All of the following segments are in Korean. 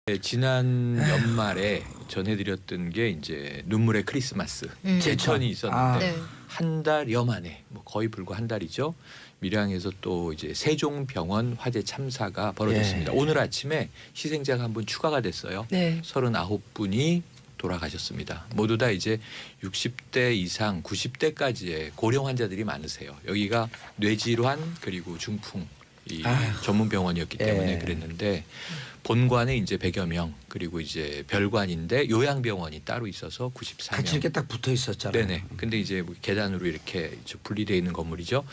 네, 지난 연말에 전해드렸던 게 이제 눈물의 크리스마스 제천이 있었는데 네. 한 달여 만에 뭐 거의 불과 한 달이죠. 밀양에서 또 이제 세종병원 화재 참사가 벌어졌습니다. 예. 오늘 아침에 희생자가 한 분 추가가 됐어요. 네. 39분이 돌아가셨습니다. 모두 다 이제 60대 이상 90대까지의 고령 환자들이 많으세요. 여기가 뇌질환 그리고 중풍 이 전문 병원이었기 때문에 예. 그랬는데 본관에 이제 100여 명 그리고 이제 별관인데 요양병원이 따로 있어서 94명. 같이 이렇게 딱 붙어 있었잖아요. 네네. 근데 이제 뭐 계단으로 이렇게 분리되어 있는 건물이죠.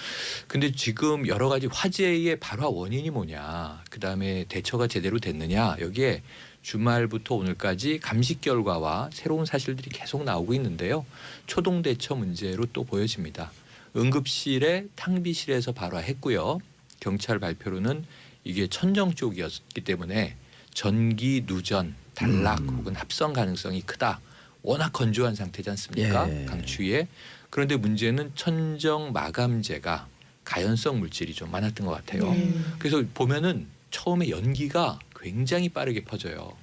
근데 지금 여러 가지 화재의 발화 원인이 뭐냐, 그 다음에 대처가 제대로 됐느냐, 여기에 주말부터 오늘까지 감식 결과와 새로운 사실들이 계속 나오고 있는데요. 초동 대처 문제로 또 보여집니다. 응급실에 탕비실에서 발화했고요. 경찰 발표로는 이게 천정 쪽이었기 때문에 전기 누전, 단락 혹은 합성 가능성이 크다. 워낙 건조한 상태지 않습니까? 예. 강추위에. 그런데 문제는 천정 마감재가 가연성 물질이 좀 많았던 것 같아요. 그래서 보면은 처음에 연기가 굉장히 빠르게 퍼져요.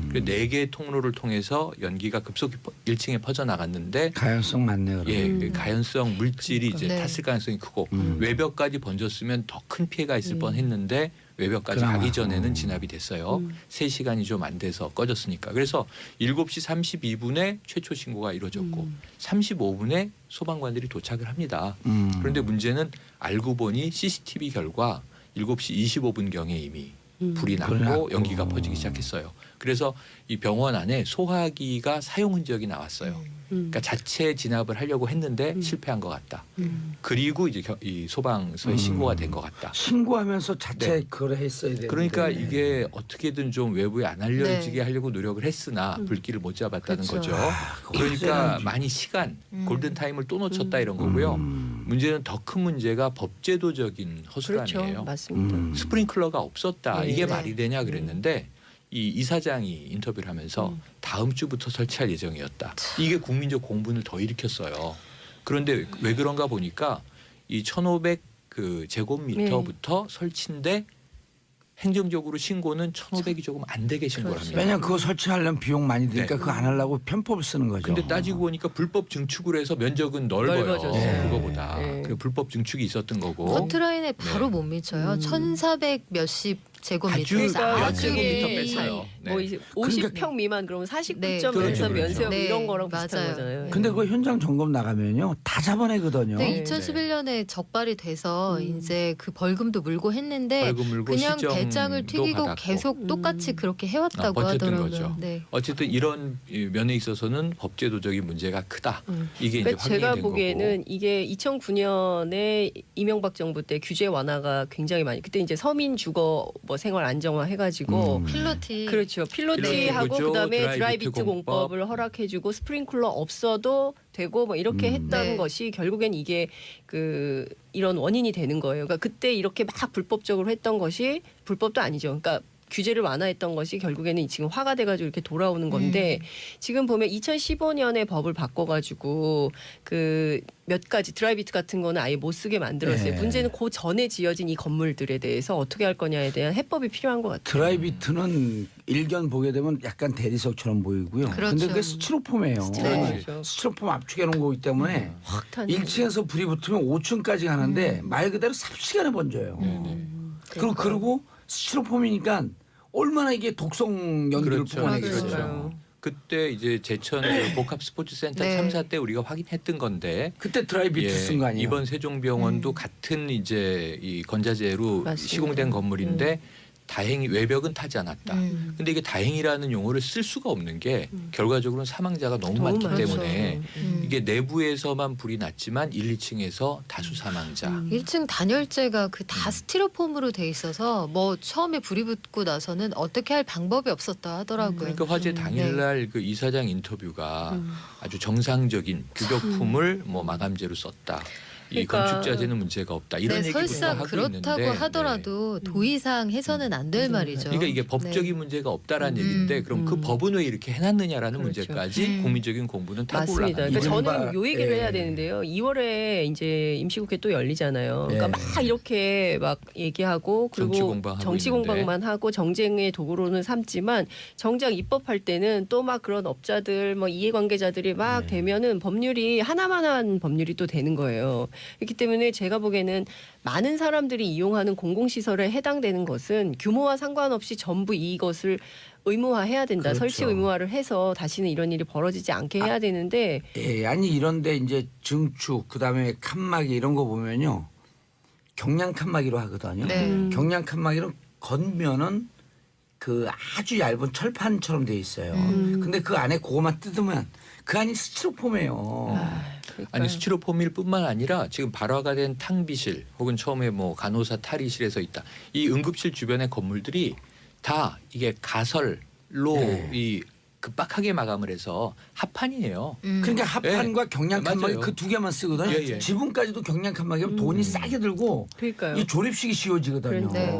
그래서 4개의 통로를 통해서 연기가 급속히 1층에 퍼져나갔는데 가연성 많네요. 예, 그 가연성 물질이 그러니까. 이제 네. 탔을 가능성이 크고 외벽까지 번졌으면 더 큰 피해가 있을 뻔했는데 외벽까지 그나마. 가기 전에는 진압이 됐어요. 3시간이 좀 안 돼서 꺼졌으니까. 그래서 7시 32분에 최초 신고가 이루어졌고 35분에 소방관들이 도착을 합니다. 그런데 문제는 알고 보니 CCTV 결과 7시 25분경에 이미 불이 났고 그래갖고. 연기가 퍼지기 시작했어요. 그래서 이 병원 안에 소화기가 사용 흔적이 나왔어요. 그러니까 자체 진압을 하려고 했는데 실패한 것 같다. 그리고 이제 이 소방서에 신고가 된 것 같다. 신고하면서 자체 네. 그걸 했어야 되는데. 그러니까 이게 어떻게든 좀 외부에 안 알려지게 네. 하려고 노력을 했으나 불길을 못 잡았다는 그렇죠. 거죠. 그러니까 화재는 많이 시간, 골든 타임을 또 놓쳤다 이런 거고요. 문제는 더 큰 문제가 법제도적인 허술함이에요. 그렇죠. 맞습니다. 스프링클러가 없었다. 네. 이게 네. 말이 되냐 그랬는데 이 이사장이 인터뷰를 하면서 다음 주부터 설치할 예정이었다. 이게 국민적 공분을 더 일으켰어요. 그런데 왜 그런가 보니까 이 1,500 그 제곱미터부터 설치인데 행정적으로 신고는 1,500이 조금 안 되게 신고를 합니다. 왜냐면 그거 설치하려면 비용 많이 드니까 네. 그거 안 하려고 편법을 쓰는 거죠. 근데 따지고 보니까 불법 증축을 해서 면적은 넓어요. 넓어졌어요. 그거보다. 네. 그 불법 증축이 있었던 거고. 커트라인에 바로 네. 못 미쳐요. 1,400 몇십 제곱미터. 아주 그러니까 몇 아주 제곱미터 이게 뺐어요. 네. 뭐 이제 50평 미만 그러면 49.1 네. 그렇죠, 면세점 그렇죠. 이런 거랑 비슷한 맞아요. 거잖아요. 근데 그거 현장 점검 나가면요 다 잡아내거든요. 네, 네. 2011년에 적발이 돼서 이제 그 벌금도 물고 했는데 벌금 물고 그냥 시정도 배짱을 튀기고 받았고. 계속 똑같이 그렇게 해왔다고 버텼던 하더라고요. 거죠. 네. 어쨌든 이런 면에 있어서는 법제도적인 문제가 크다. 이게 이제 그러니까 확인이 제가 된 보기에는 거고. 이게 2009년에 이명박 정부 때 규제 완화가 굉장히 많이 그때 이제 서민 주거 뭐 생활 안정화 해가지고 필로티. 그렇죠. 필로티하고 필로티 구조, 그다음에 드라이비트 드라이비트 공법을 허락해주고 스프링클러 없어도 되고 뭐 이렇게 했다는 네. 것이 결국엔 이게 그 이런 원인이 되는 거예요. 그러니까 그때 이렇게 막 불법적으로 했던 것이 불법도 아니죠. 그러니까 규제를 완화했던 것이 결국에는 지금 화가 돼가지고 이렇게 돌아오는 건데 지금 보면 2015년에 법을 바꿔가지고 그 몇 가지 드라이비트 같은 거는 아예 못 쓰게 만들었어요. 네. 문제는 그 전에 지어진 이 건물들에 대해서 어떻게 할 거냐에 대한 해법이 필요한 것 같아요. 드라이비트는 일견 보게 되면 약간 대리석처럼 보이고요. 그렇죠. 근데 그게 스티로폼이에요. 스티로폼이죠. 스티로폼 압축해 놓은 거기 때문에 확 타는. 1층에서 불이 붙으면 5층까지 가는데 말 그대로 3시간에 번져요. 그리고 스티로폼이니까 얼마나 이게 독성 연기를 그렇죠. 뿜어내겠어요. 그렇죠. 그때 이제 제천 그 복합 스포츠센터 네. 참사 때 우리가 확인했던 건데 그때 드라이비트 쓴 거 아니에요? 이번 세종병원도 같은 이제 이 건자재로 맞습니다. 시공된 건물인데 다행히 외벽은 타지 않았다. 근데 이게 다행이라는 용어를 쓸 수가 없는 게 결과적으로는 사망자가 너무 많기 많죠. 때문에 이게 내부에서만 불이 났지만 1, 2층에서 다수 사망자. 1층 단열재가 그 다 스티로폼으로 돼 있어서 뭐 처음에 불이 붙고 나서는 어떻게 할 방법이 없었다 하더라고요. 그러니까 화재 당일날 그 이사장 인터뷰가 아주 정상적인 규격품을 뭐 마감재로 썼다. 이 그러니까. 건축자재는 문제가 없다. 이런 네, 얘기부터 설사 하고 그렇다고 있는데 하더라도 도의상 해서는 안 될 말이죠. 그러니까 이게 법적인 네. 문제가 없다라는 얘기인데 그럼 그 음. 법은 왜 이렇게 해놨느냐라는 그렇죠. 문제까지 국민적인 공부는 타고 맞습니다. 올라가는 그러니까 거예요. 저는 요 얘기를 예. 해야 되는데요. 2월에 이제 임시국회 또 열리잖아요. 그러니까 예. 막 이렇게 막 얘기하고 그리고 정치 공방하고 정치 있는데. 공방만 하고 정쟁의 도구로는 삼지만 정작 입법할 때는 또 막 그런 업자들 뭐 이해관계자들이 막 네. 되면은 법률이 하나만 한 법률이 또 되는 거예요. 그렇기 때문에 제가 보기에는 많은 사람들이 이용하는 공공시설에 해당되는 것은 규모와 상관없이 전부 이것을 의무화해야 된다. 그렇죠. 설치 의무화를 해서 다시는 이런 일이 벌어지지 않게 해야 되는데 예, 아니 이런데 이제 증축 그다음에 칸막이 이런 거 보면요. 경량 칸막이로 하거든요. 네. 경량 칸막이는 건면은 그 아주 얇은 철판처럼 돼 있어요. 근데 그 안에 그거만 뜯으면 그 안이 스티로폼이에요. 아니 스티로폼일 뿐만 아니라 지금 발화가 된 탕비실 혹은 처음에 뭐 간호사 탈의실에서 있다. 이 응급실 주변의 건물들이 다 이게 가설로 네. 이 급박하게 마감을 해서 합판이에요. 그러니까 합판과 경량 맞아요. 칸막이 그 두 개만 쓰거든요. 예, 예. 지붕까지도 경량 칸막이면 돈이 싸게 들고 그러니까요. 이 조립식이 씌워지거든요. 네.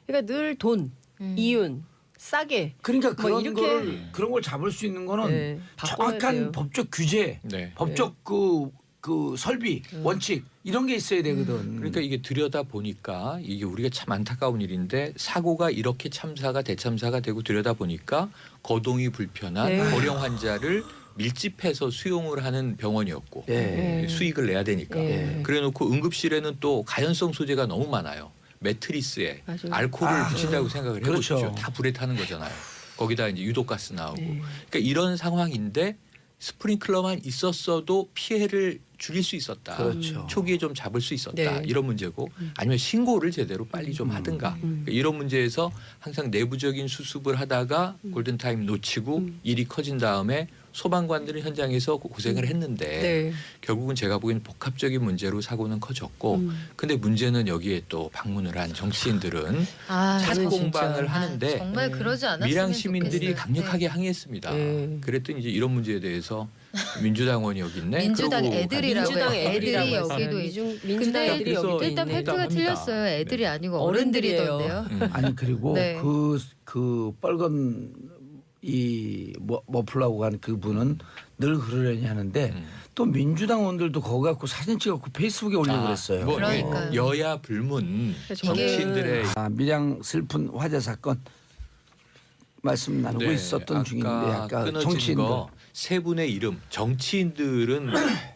그러니까 늘 돈, 이윤, 싸게 그러니까 뭐 그런 이렇게- 거를 그런 걸 잡을 수 있는 거는 네, 바꿔야 정확한 돼요. 법적 규제, 네. 법적 그 설비, 원칙 이런 게 있어야 되거든. 그러니까 이게 들여다 보니까 이게 우리가 참 안타까운 일인데 사고가 이렇게 참사가 대참사가 되고 들여다 보니까 거동이 불편한 네. 고령 환자를 밀집해서 수용을 하는 병원이었고 예. 수익을 내야 되니까 예. 그래놓고 응급실에는 또 가연성 소재가 너무 많아요. 매트리스에 맞아요. 알코올을 붙인다고 생각을 해보십시오. 그렇죠. 다 불에 타는 거잖아요. 거기다 이제 유독가스 나오고 네. 그러니까 이런 상황인데 스프링클러만 있었어도 피해를 줄일 수 있었다. 그렇죠. 초기에 좀 잡을 수 있었다. 네. 이런 문제고 아니면 신고를 제대로 빨리 좀 하든가 그러니까 이런 문제에서 항상 내부적인 수습을 하다가 골든타임 놓치고 일이 커진 다음에 소방관들은 현장에서 고생을 했는데 네. 결국은 제가 보기에는 복합적인 문제로 사고는 커졌고 근데 문제는 여기에 또 방문을 한 정치인들은 아, 샷 저는 공방을 진짜- 하는데 정말 그러지 않았으면 밀양 시민들이 좋겠어요. 강력하게 항의했습니다. 네. 그랬더니 이제 이런 문제에 대해서 민주당원이 여기 있네. 민주당 그러고 애들이라고 민주당 해요. 애들이라고 애들이 했어요. 여기도 있- 민주당 근데 애들이 그래서 여기도 일단 있네. 팩트가 합니다. 틀렸어요. 애들이 네. 아니고 어른들이에요. 어른들이던데요. 아니 그리고 네. 그 빨간 이 머플라고 간 그분은 늘 그러려니 하는데 또 민주당 의원들도 거기 갖고 사진 찍어갖고 페이스북에 올리고 그랬어요. 뭐 그러니까요. 여야 불문 저는- 정치인들의 밀양 슬픈 화재 사건 말씀 나누고 네, 있었던 중인데 아까 끊어진 정치인들 거 세 분의 이름 정치인들은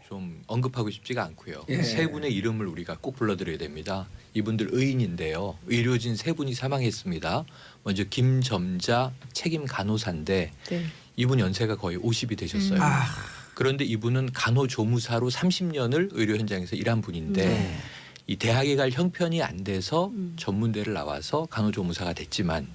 좀 언급하고 싶지가 않고요. 예. 세 분의 이름을 우리가 꼭 불러드려야 됩니다. 이분들 의인인데요. 의료진 세 분이 사망했습니다. 먼저 김점자 책임 간호사인데 네. 이분 연세가 거의 50이 되셨어요. 아, 그런데 이분은 간호조무사로 30년을 의료 현장에서 일한 분인데 네. 이 대학에 갈 형편이 안 돼서 전문대를 나와서 간호조무사가 됐지만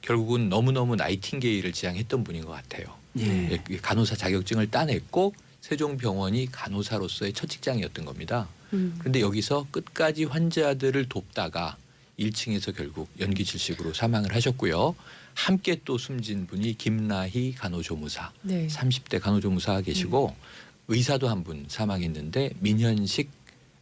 결국은 너무너무 나이팅게일을 지향했던 분인 것 같아요. 예. 간호사 자격증을 따냈고 세종병원이 간호사로서의 첫 직장이었던 겁니다. 그런데 여기서 끝까지 환자들을 돕다가 1층에서 결국 연기 질식으로 사망을 하셨고요. 함께 또 숨진 분이 김나희 간호조무사, 네. 30대 간호조무사가 계시고 의사도 한 분 사망했는데 민현식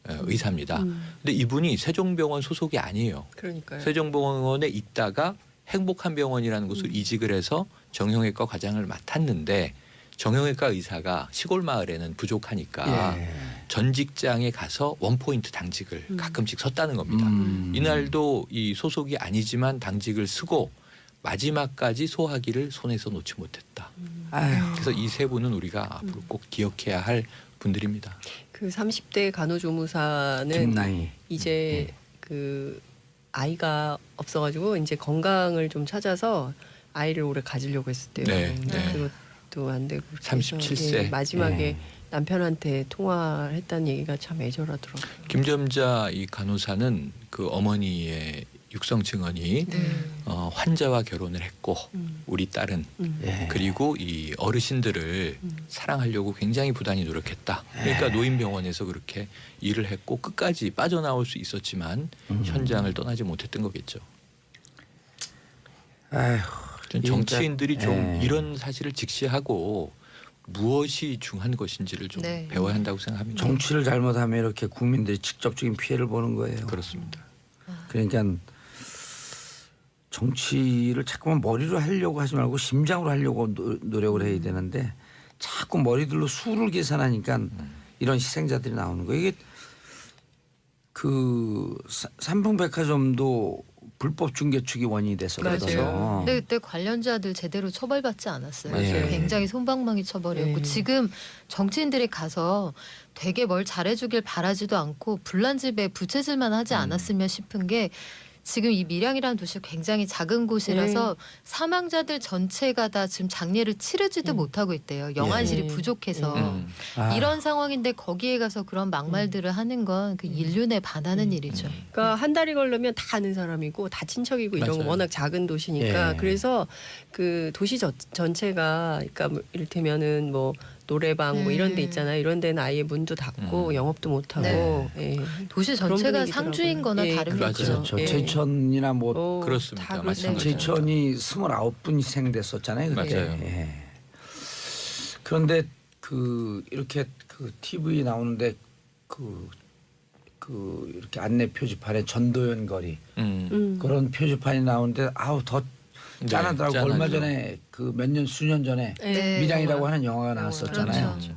의사입니다. 근데 이분이 세종병원 소속이 아니에요. 그러니까요. 세종병원에 있다가 행복한병원이라는 곳을 이직을 해서 정형외과 과장을 맡았는데 정형외과 의사가 시골 마을에는 부족하니까 예. 전 직장에 가서 원포인트 당직을 가끔씩 섰다는 겁니다. 이날도 이 소속이 아니지만 당직을 쓰고 마지막까지 소화기를 손에서 놓지 못했다. 아휴. 그래서 이 세 분은 우리가 앞으로 꼭 기억해야 할 분들입니다. 그 30대 간호조무사는 김나희. 이제 그 아이가 없어가지고 이제 건강을 좀 찾아서 아이를 오래 가지려고 했었대요. 네, 네. 그것도 안 되고 그래서 37세. 예, 마지막에 네. 남편한테 통화를 했다는 얘기가 참 애절하더라고요. 김점자 이 간호사는 그 어머니의 육성 증언이 환자와 결혼을 했고 우리 딸은 예. 그리고 이 어르신들을 사랑하려고 굉장히 부단히 노력했다. 그러니까 노인병원에서 그렇게 일을 했고 끝까지 빠져나올 수 있었지만 현장을 떠나지 못했던 거겠죠. 아휴. 전 정치인들이 좀 예. 이런 사실을 직시하고 무엇이 중요한 것인지를 좀 네. 배워야 한다고 생각합니다. 정치를 잘못하면 이렇게 국민들이 직접적인 피해를 보는 거예요. 그렇습니다. 그러니까 정치를 자꾸만 머리로 하려고 하지 말고 심장으로 하려고 노력을 해야 되는데 자꾸 머리들로 수를 계산하니까 이런 희생자들이 나오는 거예요. 이게 그 삼풍백화점도 불법 중개축이 원인이 됐었거든요. 맞아요. 근데 그때 관련자들 제대로 처벌받지 않았어요. 맞아요. 굉장히 손방망이 처벌이었고 네. 지금 정치인들이 가서 되게 뭘 잘해주길 바라지도 않고 불난 집에 부채질만 하지 않았으면 싶은 게 지금 이 밀양이라는 도시 굉장히 작은 곳이라서 사망자들 전체가 다 지금 장례를 치르지도 못하고 있대요. 영안실이 예. 부족해서. 아, 이런 상황인데 거기에 가서 그런 막말들을 하는 건 그 인륜에 반하는 일이죠. 그러니까 한 달이 걸르면 다 아는 사람이고 다 친척이고 이런 거 맞아요. 워낙 작은 도시니까 예. 그래서 그 도시 전체가 그러니까 뭐 이를테면은 뭐 노래방 뭐 이런 데 있잖아요. 이런 데는 아예 문도 닫고 영업도 못 하고 예. 도시 그런 전체가 분위기더라고요. 상주인 거나 예, 다름이 맞아요. 없죠. 그렇죠. 예. 제천이나 뭐 그렇습니다. 다 마찬가지로. 제천이 29분 희생됐었잖아요. 그때. 맞아요. 예. 그런데 그 이렇게 그 TV 나오는데 그 이렇게 안내 표지판에 전도연 거리 그런 표지판이 나오는데 아우 더 짠하더라고. 네, 얼마 짠하죠. 전에 그 수년 전에 네. 밀양이라고 하는 영화가 나왔었잖아요. 그렇죠.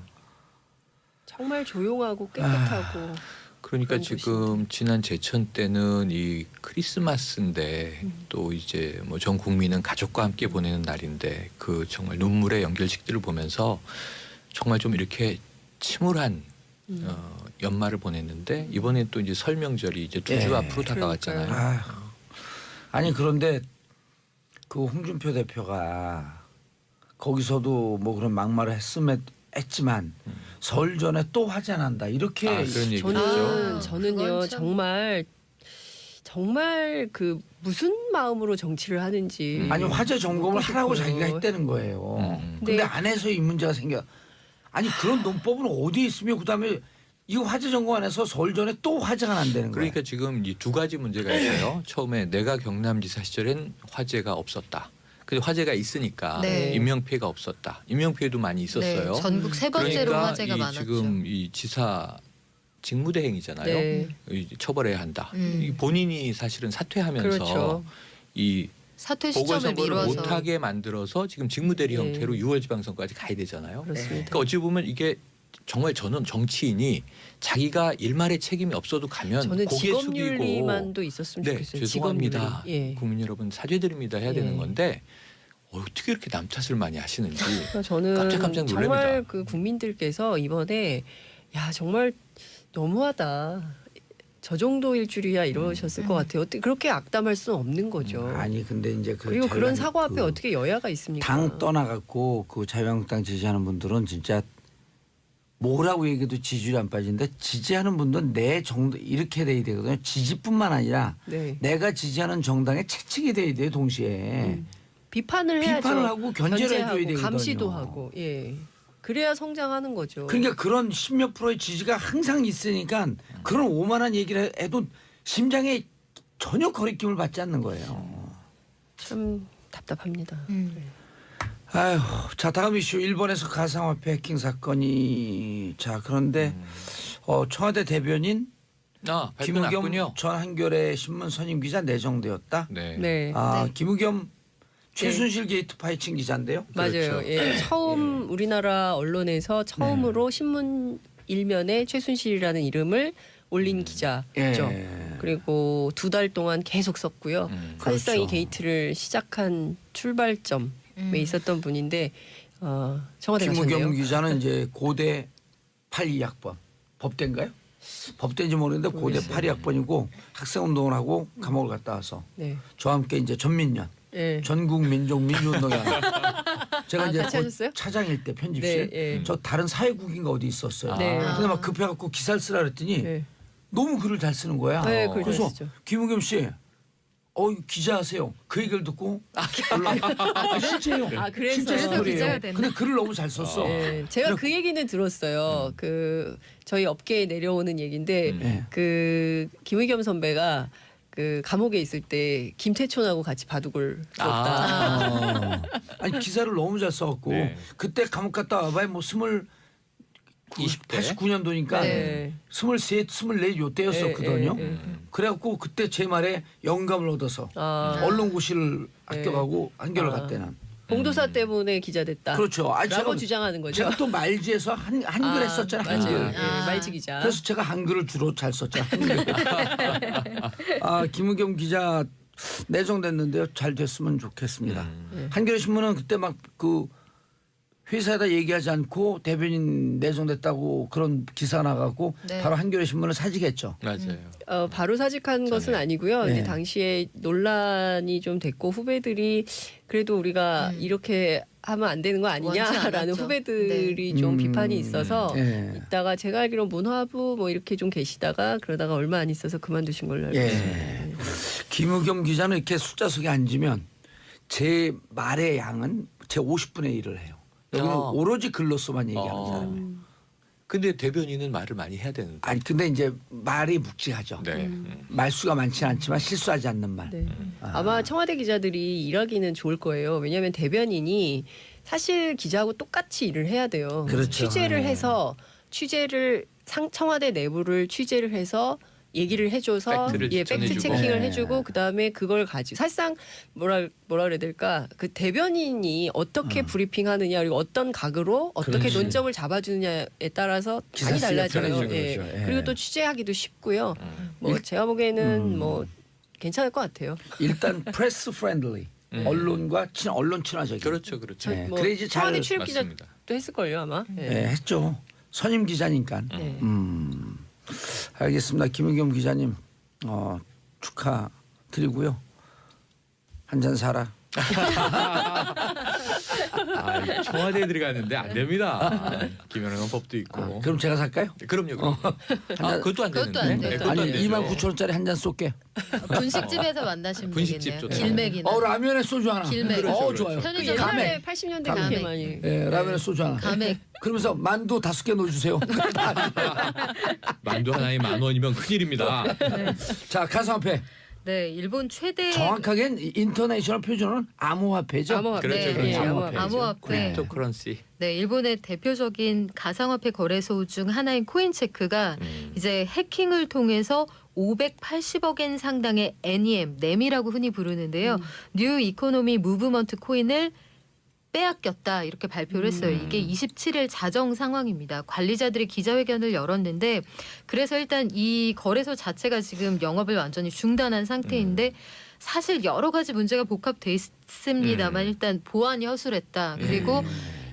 정말 조용하고 깨끗하고 그러니까 그런 지금 지난 제천 때는 이 크리스마스인데 또 이제 뭐 전 국민은 가족과 함께 보내는 날인데 그 정말 눈물의 연결식들을 보면서 정말 좀 이렇게 침울한 연말을 보냈는데 이번에 또 이제 설 명절이 이제 두 주 예. 앞으로 다가왔잖아요. 아휴. 아니 그런데 그 홍준표 대표가 거기서도 뭐 그런 막말을 했지만 설 전에 또 화재 난다 이렇게 그런 얘기죠. 저는요 그건 참- 정말 그 무슨 마음으로 정치를 하는지 아니 화재 점검을 묻고 하라고 싶어요. 자기가 했다는 거예요. 근데 네. 안에서 이 문제가 생겨. 아니 그런 논법은 어디에 있으며 그다음에 이 화재 점검 안에서 설 전에 또 화재가 난다는 거예요. 그러니까 지금 이 두 가지 문제가 있어요. 처음에 내가 경남지사 시절엔 화재가 없었다. 근데 화재가 있으니까 네. 인명 피해가 없었다. 인명 피해도 많이 있었어요. 네, 전국 세 번째로 그러니까 화재가 이 많았죠. 지금 이 지사 직무대행이잖아요. 네. 이 처벌해야 한다. 이 본인이 사실은 사퇴하면서 그렇죠. 이 사퇴 시점을 보궐선거를 미뤄서 못하게 만들어서 지금 직무대리 네. 형태로 6월 지방선거까지 가야 되잖아요. 그렇습니다. 그러니까 어찌 보면 이게 정말 저는 정치인이 자기가 일말의 책임이 없어도 가면 저는 고개 직업 숙이고 윤리만도 있었으면 네, 좋겠어요. 죄송합니다. 직업 윤리. 예. 국민 여러분 사죄드립니다 해야 예. 되는 건데 어떻게 이렇게 남 탓을 많이 하시는지 그러니까 저는 깜짝깜짝 놀랍니다. 정말 그 국민들께서 이번에 야 정말 너무하다. 저 정도일 줄이야 이러셨을 것 같아요. 어떻게 그렇게 악담할 수는 없는 거죠. 아니 근데 이제 그리고 그런 사과 앞에 그 어떻게 여야가 있습니까? 당 떠나갖고 그 자유한국당 지지하는 분들은 진짜 뭐라고 얘기해도 지지율이 안 빠지는데 지지하는 분들은 내 정당 이렇게 돼야 되거든요. 지지뿐만 아니라 네. 내가 지지하는 정당에 채찍이 돼야 돼요 동시에. 비판을 해야죠. 비판을 하고 견제를 해줘야 견제하고 되거든요. 감시도 하고. 예. 그래야 성장하는 거죠. 그러니까 그런 10몇 프로의 지지가 항상 있으니까 그런 오만한 얘기를 해도 심장에 전혀 거리낌을 받지 않는 거예요. 참 답답합니다. 아휴, 자 다음 이슈 일본에서 가상화폐 해킹 사건이 자 그런데 청와대 대변인 발표 김우겸 났군요. 전 한겨레 신문 선임 기자 내정되었다. 네. 네. 김우겸 최순실 게이트 파헤친 기자인데요. 맞아요. 그렇죠. 예. 처음 우리나라 언론에서 처음으로 신문 일면에 최순실이라는 이름을 올린 기자죠. 예. 그리고 2달 동안 계속 썼고요. 사실상 그렇죠. 이 게이트를 시작한 출발점에 있었던 분인데 청와대 김우겸 가셨네요. 기자는 이제 고대 82학번 법대인가요? 법대인지 모르겠는데 고대 모르겠어요. 82학번이고 학생운동을 하고 감옥을 갔다 와서 네. 저와 함께 이제 전민련 예. 전국 민족 민주운동에 제가 이제 같이 하셨어요? 차장일 때 편집실 네, 예. 저 다른 사회국인가 어디 있었어요. 네. 근데 막 급해갖고 기사를 쓰라 그랬더니 네. 너무 글을 잘 쓰는 거야. 네, 글 그래서 잘 쓰죠. 김우겸 씨, 기자하세요. 그 얘기를 듣고 실제요. 그래서 진짜 그래서 스토리예요. 기자가 됐네. 근데 글을 너무 잘 썼어. 예, 제가 그 얘기는 들었어요. 그 저희 업계에 내려오는 얘기인데 예. 그 김의겸 선배가 그 감옥에 있을 때 김태촌하고 같이 바둑을 뒀다. 아니 기사를 너무 잘 써갖고 네. 그때 감옥 갔다 와봐야 뭐 89년도니까 네. 23, 24 요때였었거든요. 예, 예, 예. 그래갖고 그때 제 말에 영감을 얻어서 언론고시를 합격하고 한겨레 갔대는. 봉도사 때문에 기자 됐다. 그렇죠. 아니, 라고 제가- 주장하는 거죠. 제가 또 말지에서 한글 했었잖아요. 맞아요. 한글. 예, 말지 기자. 그래서 제가 한글을 주로 잘 썼죠. 한글. 김우겸 기자 내정됐는데요. 잘 됐으면 좋겠습니다. 한겨레 신문은 그때 막 그 회사에다 얘기하지 않고 대변인 내정됐다고 그런 기사 나가고 네. 바로 한겨레 신문을 사직했죠. 맞아요. 바로 사직한 것은 아니고요. 네. 이제 당시에 논란이 좀 됐고 후배들이 그래도 우리가 이렇게 하면 안 되는 거 원치 아니냐라는 않았죠. 후배들이 좀 비판이 있어서 예. 있다가 제가 알기로 문화부 뭐 이렇게 좀 계시다가 그러다가 얼마 안 있어서 그만두신 걸로 알고 있습니다. 예. 김우겸 기자는 이렇게 숫자석에 앉으면 제 말의 양은 제 50분의 1을 해요. 여기는 오로지 글로서만 얘기하는 사람이에요. 근데 대변인은 말을 많이 해야 되는데. 아니 근데 이제 말이 묵직하죠. 네. 말수가 많지는 않지만 실수하지 않는 말. 네. 아마 청와대 기자들이 일하기는 좋을 거예요. 왜냐하면 대변인이 사실 기자하고 똑같이 일을 해야 돼요. 그렇죠. 취재를 네. 해서 청와대 내부를 취재를 해서 얘기를 해줘서 팩트를 팩트 전해주고. 체킹을 네. 해주고 그 다음에 그걸 가지고 사실상 뭐라 그래야 될까 그 대변인이 어떻게 브리핑하느냐 그리고 어떤 각으로 어떻게 그렇지. 논점을 잡아주느냐에 따라서 기사 많이 쓰기가 달라져요. 편해지죠. 예. 그렇죠. 예. 그리고 또 취재하기도 쉽고요. 뭐 제가 보기에는 뭐 괜찮을 것 같아요. 일단 프레스 프렌들리 언론과 언론 친화적인. 그렇죠, 그렇죠. 네. 뭐 그래야지 잘 청와대 출입 기자도 맞습니다. 했을걸요 아마. 예. 네, 했죠. 선임 기자니까. 네. 알겠습니다. 김우겸 기자님 축하드리고요. 한 잔 사라. 청와대에 들어갔는데 안 됩니다. 김연아는 법도 있고. 그럼 제가 살까요? 그럼요. 그것도 안 그것도 되는데. 안 네, 돼요. 그것도 안 아니 되죠. 29,000원짜리 한 잔 쏠게. 분식집에서 만나시면 분식집 되겠네요. 좋죠. 길맥이나 라면에 소주 하나. 길맥. 그렇죠, 좋아요. 그렇죠. 그 편의점 옛날에 가맥. 80년대 가맥. 그렇게 많이. 예, 라면에 소주 하나. 가맥. 그러면서 만두 5개 넣어주세요. 만두 하나에 10,000원이면 큰일입니다. 자 가상화폐. 네, 일본 최대 정확하게는 인터내셔널 표준어는 암호화폐죠. 암호화폐. 그렇죠, 예, 그렇죠. 암호화폐. 암호화폐. 크립토커런시. 네, 일본의 대표적인 가상화폐 거래소 중 하나인 코인체크가 이제 해킹을 통해서 580억엔 상당의 NEM이라고 흔히 부르는데요. 뉴 이코노미 무브먼트 코인을 빼앗겼다 이렇게 발표를 했어요. 이게 27일 자정 상황입니다. 관리자들이 기자회견을 열었는데 그래서 일단 이 거래소 자체가 지금 영업을 완전히 중단한 상태인데 사실 여러 가지 문제가 복합돼 있습니다만 일단 보안이 허술했다. 그리고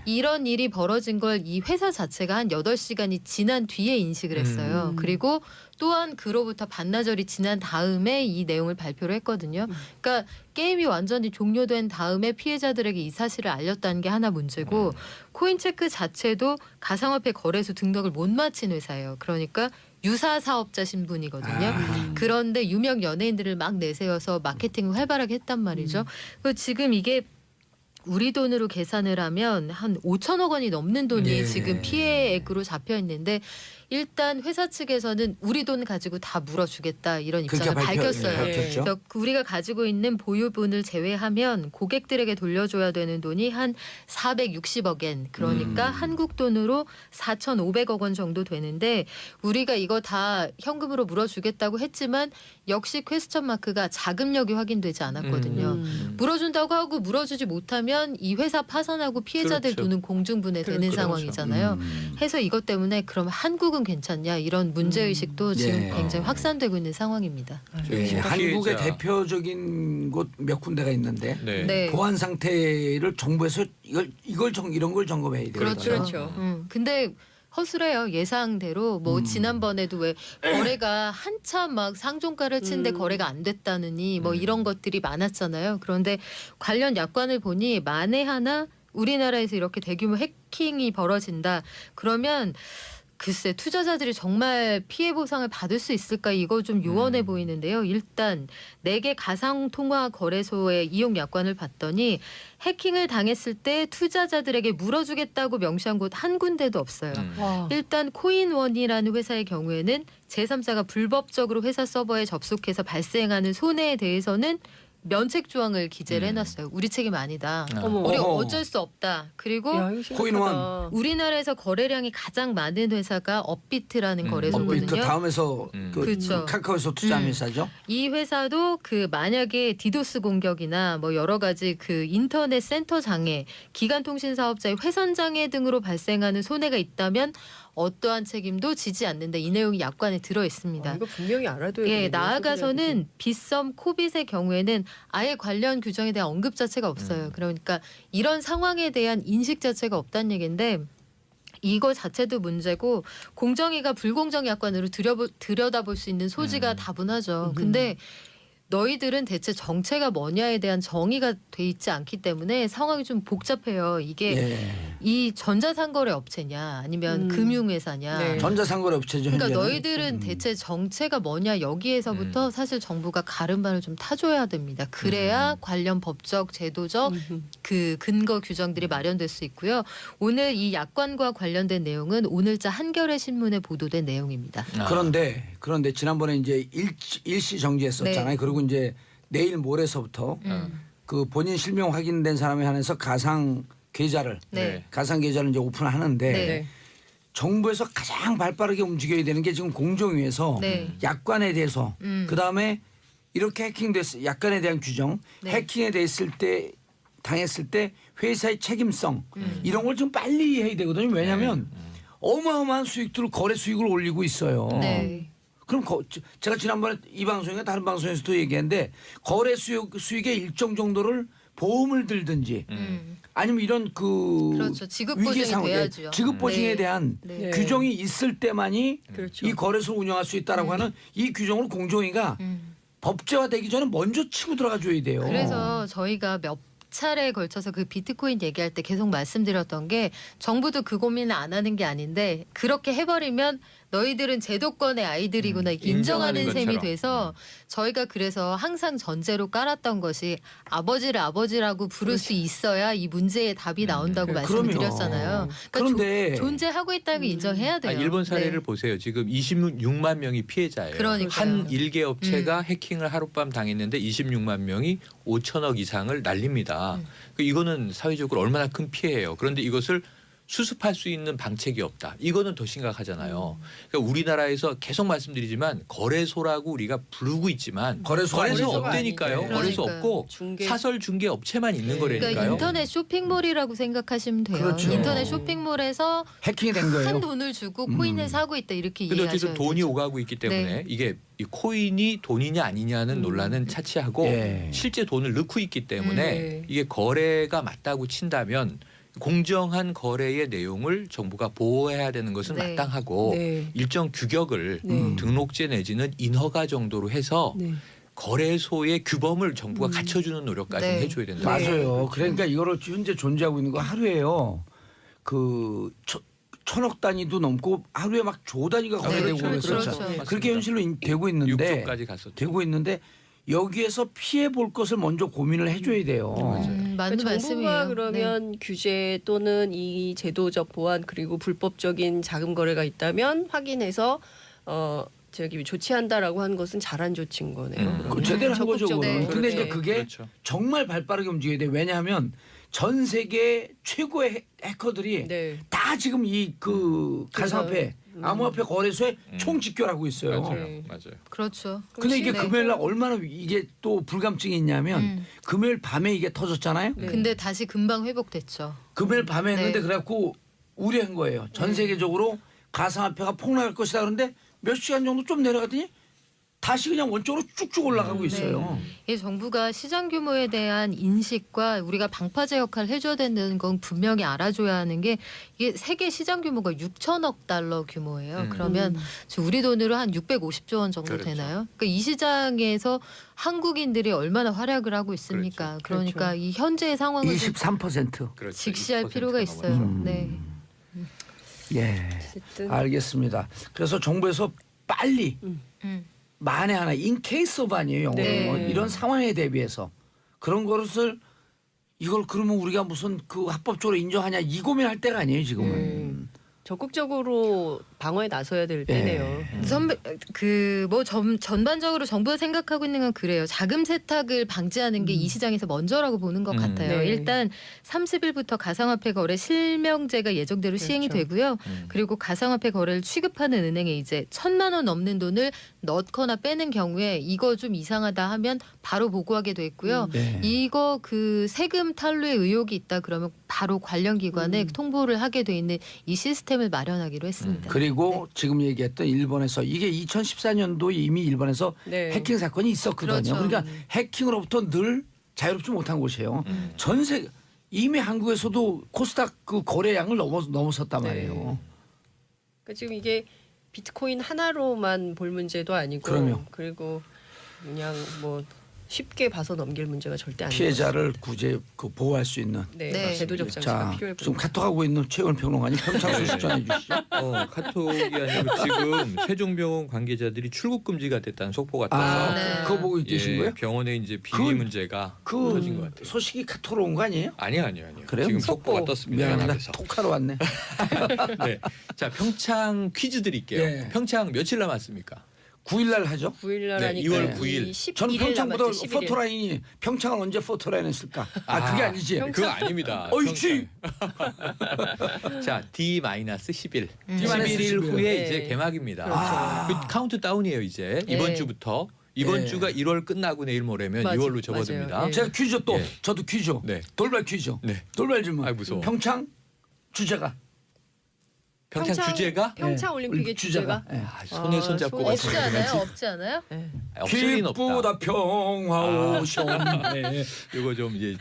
이런 일이 벌어진 걸 이 회사 자체가 한 8시간이 지난 뒤에 인식을 했어요. 그리고 또한 그로부터 반나절이 지난 다음에 이 내용을 발표를 했거든요. 그러니까 게임이 완전히 종료된 다음에 피해자들에게 이 사실을 알렸다는 게 하나 문제고 코인체크 자체도 가상화폐 거래소 등록을 못 마친 회사예요. 그러니까 유사 사업자 신분이거든요. 그런데 유명 연예인들을 막 내세워서 마케팅을 활발하게 했단 말이죠. 그리고 지금 이게 우리 돈으로 계산을 하면 한 5천억 원이 넘는 돈이 네. 지금 피해액으로 잡혀 있는데 일단 회사 측에서는 우리 돈 가지고 다 물어주겠다 이런 입장을 그렇게 밝혔어요. 밝혔죠. 그래서 우리가 가지고 있는 보유분을 제외하면 고객들에게 돌려줘야 되는 돈이 한 460억엔 그러니까 한국 돈으로 4,500억 원 정도 되는데 우리가 이거 다 현금으로 물어주겠다고 했지만 역시 퀘스천 마크가 자금력이 확인되지 않았거든요. 물어준다고 하고 물어주지 못하면 이 회사 파산하고 피해자들 그렇죠. 돈은 공중분해되는 그렇죠. 상황이잖아요. 해서 이것 때문에 그럼 한국은 괜찮냐 이런 문제의식도 지금 예. 굉장히 확산되고 있는 상황입니다. 예, 한국의 피해자. 대표적인 곳 몇 군데가 있는데 네. 네. 보안 상태를 정부에서 이런 걸 점검해야 돼요. 그렇죠. 그렇죠. 근데 허술해요. 예상대로 뭐 지난번에도 왜 거래가 한참 막 상종가를 친데 거래가 안 됐다느니 뭐 이런 것들이 많았잖아요. 그런데 관련 약관을 보니 만에 하나 우리나라에서 이렇게 대규모 해킹이 벌어진다. 그러면 글쎄 투자자들이 정말 피해 보상을 받을 수 있을까 이거 좀 요원해 보이는데요. 일단 4개 가상 통화 거래소의 이용 약관을 봤더니 해킹을 당했을 때 투자자들에게 물어주겠다고 명시한 곳 한 군데도 없어요. 와. 일단 코인원이라는 회사의 경우에는 제3자가 불법적으로 회사 서버에 접속해서 발생하는 손해에 대해서는 면책 조항을 기재를 해놨어요. 우리 책임 아니다. 어머. 우리 어허. 어쩔 수 없다. 그리고 야, 이거 심각하다. 코인원. 우리나라에서 거래량이 가장 많은 회사가 업비트라는 거래소거든요. 업비트 다음에서 그 그렇죠. 카카오에서 투자한 음. 회사죠. 이 회사도 그 만약에 디도스 공격이나 뭐 여러 가지 그 인터넷 센터 장애, 기간 통신 사업자의 회선 장애 등으로 발생하는 손해가 있다면 어떠한 책임도 지지 않는다. 이 내용이 약관에 들어 있습니다. 이거 분명히 알아둬야 예, 되는데, 나아가서는 빗썸, 코빗의 경우에는 아예 관련 규정에 대한 언급 자체가 없어요. 그러니까 이런 상황에 대한 인식 자체가 없다는 얘기인데 이거 자체도 문제고 공정위가 불공정 약관으로 들여다볼 수 있는 소지가 다분하죠. 근데 너희들은 대체 정체가 뭐냐에 대한 정의가 돼 있지 않기 때문에 상황이 좀 복잡해요. 이게 예. 이 전자상거래 업체냐 아니면 금융회사냐. 네. 전자상거래 업체죠. 그러니까 현재는. 너희들은 대체 정체가 뭐냐 여기에서부터 사실 정부가 가름반을 좀 타줘야 됩니다. 그래야 관련 법적, 제도적 그 근거 규정들이 마련될 수 있고요. 오늘 이 약관과 관련된 내용은 오늘자 한겨레 신문에 보도된 내용입니다. 그런데 지난번에 이제 일시 정지했었잖아요. 네. 그리고 이제 내일 모레서부터 그 본인 실명 확인된 사람에 한해서 가상 계좌를 네. 가상 계좌를 이제 오픈하는데 네. 정부에서 가장 발빠르게 움직여야 되는 게 지금 공정위에서 네. 약관에 대해서 그 다음에 이렇게 해킹됐 약관에 대한 규정, 네. 해킹에 대했을 때 당했을 때 회사의 책임성 이런 걸 좀 빨리 해야 되거든요. 왜냐하면 어마어마한 수익들을 거래 수익을 올리고 있어요. 네. 그럼 제가 지난번에 이 방송이나 다른 방송에서도 얘기했는데 거래 수익의 일정 정도를 보험을 들든지 아니면 이런 그 그렇죠. 지급 위기 보증이 상황에 돼야죠. 지급 보증에 네. 대한 네. 규정이 있을 때만이 그렇죠. 이 거래소를 운영할 수 있다라고 하는 이 규정을 공정위가 법제화되기 전에 먼저 치고 들어가 줘야 돼요. 그래서 저희가 몇 차례에 걸쳐서 그 비트코인 얘기할 때 계속 말씀드렸던 게 정부도 그 고민을 안 하는 게 아닌데 그렇게 해버리면 너희들은 제도권의 아이들이구나 이렇게 인정하는 인정하는 셈이 것처럼. 돼서 저희가 그래서 항상 전제로 깔았던 것이 아버지를 아버지라고 부를 수 있어야 이 문제의 답이 나온다고 그럼요. 말씀드렸잖아요. 그러니까 그런데 존재하고 있다는 걸 인정해야 돼요. 일본 사례를 네. 보세요. 지금 26만 명이 피해자예요. 그러니까요. 한 일개 업체가 해킹을 하룻밤 당했는데 26만 명이 5천억 이상을 날립니다. 이거는 사회적으로 얼마나 큰 피해예요. 그런데 이것을 수습할 수 있는 방책이 없다. 이거는 더 심각하잖아요. 그러니까 우리나라에서 계속 말씀드리지만 거래소라고 우리가 부르고 있지만 거래소가 없다니까요. 아니니까. 거래소 그러니까요. 없고 중개 사설 중개 업체만 있는 거라니까요. 그러니까 인터넷 쇼핑몰이라고 생각하시면 돼요. 그렇죠. 인터넷 쇼핑몰에서 해킹이 된 거예요. 큰 돈을 주고 코인을 사고 있다 이렇게 근데 이해하셔야 어쨌든 돈이 되죠. 오가고 있기 때문에 네. 이게 이 코인이 돈이냐 아니냐는 논란은 차치하고 예. 실제 돈을 넣고 있기 때문에 네. 이게 거래가 맞다고 친다면 공정한 거래의 내용을 정부가 보호해야 되는 것은 네. 마땅하고 네. 일정 규격을 네. 등록제 내지는 인허가 정도로 해서 네. 거래소의 규범을 정부가 갖춰주는 노력까지 네. 해줘야 된다. 맞아요. 그러니까 이거를 현재 존재하고 있는 거 하루에요. 그 천억 단위도 넘고 하루에 막 조 단위가 거래되고 그렇죠. 그렇죠. 그렇죠. 그렇게 현실로 되고 있는데 6조까지 갔었죠. 되고 있는데 여기에서 피해 볼 것을 먼저 고민을 해줘야 돼요. 맞는 그러니까 정부가 말씀이에요. 그러면 규제 또는 이 제도적 보완 그리고 불법적인 자금 거래가 있다면 확인해서 저기 조치한다라고 한 것은 잘한 조치인 거네요. 그러면. 그 제대로 한 거죠. 적극적으로. 그거는. 네. 근데 이제 그렇죠. 그게 그렇죠. 정말 발빠르게 움직여야 돼. 왜냐하면 전 세계 최고의 해커들이 네. 다 지금 이 그 가상화폐, 암호화폐 거래소에 총 집결하고 있어요. 맞아요. 네. 맞아요. 그렇죠. 근데 이게 네. 금요일 날 얼마나 이게 또 불감증이 있냐면 금요일 밤에 이게 터졌잖아요. 네. 근데 다시 금방 회복됐죠. 금요일 밤에 했는데 네. 그래갖고 우려한 거예요. 전 세계적으로 가상화폐가 폭락할 것이다 그런데 몇 시간 정도 좀 내려가더니 다시 그냥 원적으로 쭉쭉 올라가고 있어요. 이 정부가 시장 규모에 대한 인식과 우리가 방파제 역할을 해줘야 되는 건 분명히 알아줘야 하는 게 이게 세계 시장 규모가 6천억 달러 규모예요. 그러면 지금 우리 돈으로 한 650조 원 정도 그렇죠. 되나요? 그러니까 이 시장에서 한국인들이 얼마나 활약을 하고 있습니까? 그렇죠. 그러니까 이 현재의 상황을 좀 23%. 그렇죠. 직시할 20% 필요가 가 있어요. 넘어가죠. 네. 예. 어쨌든 알겠습니다. 그래서 정부에서 빨리 음. 만에 하나 in case of 아니에요 영어로 네. 이런 상황에 대비해서 그런 것을 이걸 그러면 우리가 무슨 그 합법적으로 인정하냐 이 고민할 때가 아니에요 지금은. 적극적으로 방어에 나서야 될 때네요. 선배 그뭐 전반적으로 정부가 생각하고 있는 건 그래요. 자금 세탁을 방지하는 게 이 시장에서 먼저라고 보는 것 같아요. 네. 일단 30일부터 가상화폐 거래 실명제가 예정대로 시행이 그렇죠. 되고요. 그리고 가상화폐 거래를 취급하는 은행에 이제 1,000만 원 넘는 돈을 넣거나 빼는 경우에 이거 좀 이상하다 하면 바로 보고하게 돼 있고요. 네. 이거 그 세금 탈루의 의혹이 있다 그러면 바로 관련 기관에 통보를 하게 돼 있는 이 시스템을 마련하기로 했습니다. 그리고 지금 얘기했던 일본에서 이게 2014년도 이미 일본에서 네. 해킹 사건이 있었거든요. 그렇죠. 그러니까 해킹으로부터 늘 자유롭지 못한 곳이에요. 전 세계 이미 한국에서도 코스닥 그 거래량을 넘어섰단 네. 말이에요. 그러니까 지금 이게 비트코인 하나로만 볼 문제도 아니고 그럼요. 그리고 그냥 뭐 쉽게 봐서 넘길 문제가 절대 아니에요. 피해자를 구제 그 보호할 수 있는. 네, 네. 제도적 장치가 자, 필요할 지금 뿐. 카톡하고 있는 최원 평론가님 평창 소식 전해 주시죠. 카톡이 아니고 지금 세종병원 관계자들이 출국 금지가 됐다는 속보가 떠서 네. 그거 보고 계신 거예요? 병원에 이제 비리 그- 문제가 그 터진 것 같아요. 소식이 카톡으로 온 거 아니에요? 아니요. 그래요? 지금 속보. 속보가 떴습니다. 미안합니다. 연합에서. 톡하러 왔네. 네. 자, 평창 퀴즈 드릴게요. 예. 평창 며칠 남았습니까? 9일 날 하죠. 9일 날 네, 하니까 2월 9일. 11일 전 평창보다 남았죠. 11일. 포토라인이 평창을 언제 포토라인 했을까? 그게 아니지. 그거 아닙니다. 어이치. 평창. 자, D-10일. D-10일 11일 후에 네. 이제 개막입니다. 그렇죠. 그 카운트 다운이에요, 이제. 이번 네. 주부터. 이번 예. 주가 1월 끝나고 내일 모레면 맞아, 2월로 접어듭니다. 맞아요. 예. 제가 퀴즈 또 예. 저도 퀴즈. 네. 돌발 퀴즈. 네. 돌발 질문. 아이, 무서워. 평창 주제가 평창 주제가 평창 예. 올림픽의 주제가 예. 손에 손 잡고 손에 없지 않아요? 없지 않아요? 네. 없을 리는 없다. 기쁘다 평화오셨네. 이거 좀 이제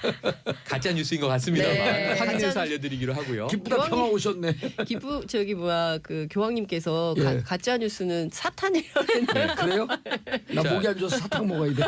가짜 뉴스인 것 같습니다만 네. 확인해서 가짜- 알려드리기로 하고요. 기쁘다 교황이- 평화오셨네. 기부 저기 뭐야 그 교황님께서 예. 가짜 뉴스는 사탄이라는 그래요? 나 자. 목이 안 좋아서 사탕 먹어야 돼.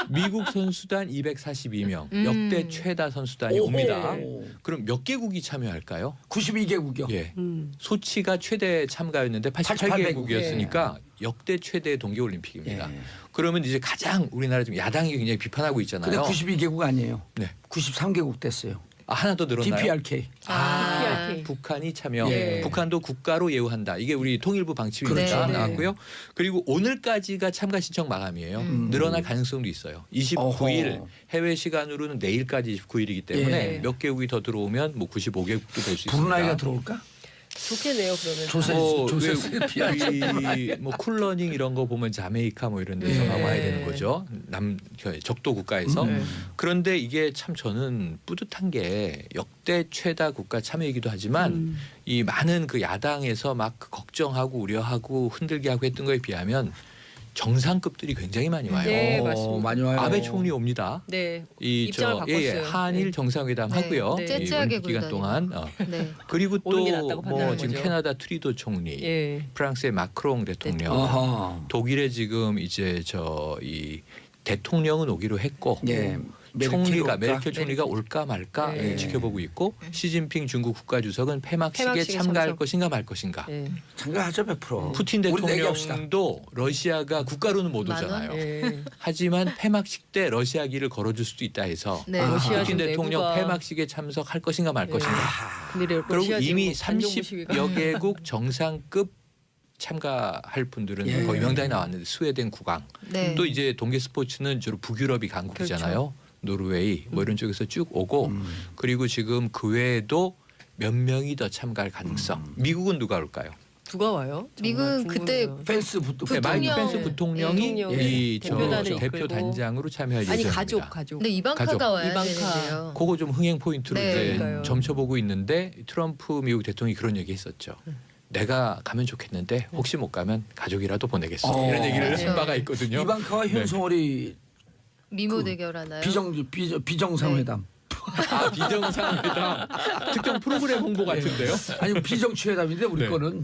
미국 선수단 242명, 음. 역대 최다 선수단이 오호. 옵니다. 그럼 몇 개국이 참여할까요? 92개국이요. 예. 소치가 최대 참가였는데 88개국. 88개국이었으니까 역대 최대 동계올림픽입니다. 예. 그러면 이제 가장 우리나라 지금 야당이 굉장히 비판하고 있잖아요. 근데 92개국 아니에요. 네. 93개국 됐어요. 하나 더 늘었나요? DPRK. DPRK. 북한이 참여. 예. 북한도 국가로 예우한다. 이게 우리 통일부 방침입니다. 그렇죠. 나왔고요. 그리고 오늘까지가 참가 신청 마감이에요. 늘어날 가능성도 있어요. 29일 어허. 해외 시간으로는 내일까지 29일이기 때문에 예. 몇 개국이 더 들어오면 뭐 95개국도 될 수 있습니다. 브루나이가 들어올까? 좋겠네요 그러면. 조세 뭐, 조세 우리 뭐 쿨러닝 이런 거 보면 자메이카 뭐 이런 데서 네. 와야 되는 거죠. 적도 국가에서. 네. 그런데 이게 참 저는 뿌듯한 게 역대 최다 국가 참여이기도 하지만 이 많은 그 야당에서 막 걱정하고 우려하고 흔들게 하고 했던 거에 비하면 정상급들이 굉장히 많이 와요. 네, 맞습니다. 많이 와요. 아베 총리 옵니다. 네. 이 입장을 바꿨어요. 한일 네. 정상회담 네. 하고요. 네. 이 째째하게 올림픽 기간 굴다니고. 동안 네. 그리고 오는 게 또 낫다고 뭐 판단한 지금 거죠. 캐나다 트리도 총리, 예. 프랑스의 마크롱 대통령, 어허. 독일의 지금 이제 이 대통령은 오기로 했고 예. 총리가 메르켈 메르켈 총리가 올까 말까 네. 지켜보고 있고 시진핑 중국 국가주석은 폐막식에 폐막식에 참가할 참석. 것인가 말 것인가. 예. 참가하죠 100%. 푸틴 우리 내기합시다. 대통령도 러시아가 국가로는 못 만 원? 오잖아요. 예. 하지만 폐막식 때 러시아기를 걸어줄 수도 있다 해서 네. 러시아 푸틴 지금 대통령 내부가- 폐막식에 참석할 것인가 말 네. 것인가. 근데 그리고 러시아 이미 지금 반정부 시위가 30여 개국 정상급 참가할 분들은 예. 거의 명단이 나왔는데 스웨덴 국왕 네. 또 이제 동계 스포츠는 주로 북유럽이 강국이잖아요. 노르웨이 뭐 이런 쪽에서 쭉 오고 그리고 지금 그 외에도 몇 명이 더 참가할 가능성. 미국은 누가 올까요? 누가 와요? 미국은 정말 그때 궁금해요. 펜스 부터 네, 마이크 부통령. 펜스 부통령이 대통령이 이 대표단을 대표 이끌고. 단장으로 참여할 아니 예정입니다. 가족. 근데 이방카가 가족. 와야 이방카. 되는데요. 그거 좀 흥행 포인트로 네. 이제 그러니까요. 점쳐보고 있는데 트럼프 미국 대통령이 그런 얘기했었죠. 내가 가면 좋겠는데 혹시 못 가면 가족이라도 보내겠어. 어. 이런 얘기를 그렇죠. 한 바가 있거든요. 이방카와 네. 윤석열이 미모 대결하나요? 비정상회담. 아 비정상회담 특정 프로그램 홍보 같은데요. 아니 비정치회담인데 우리 네. 거는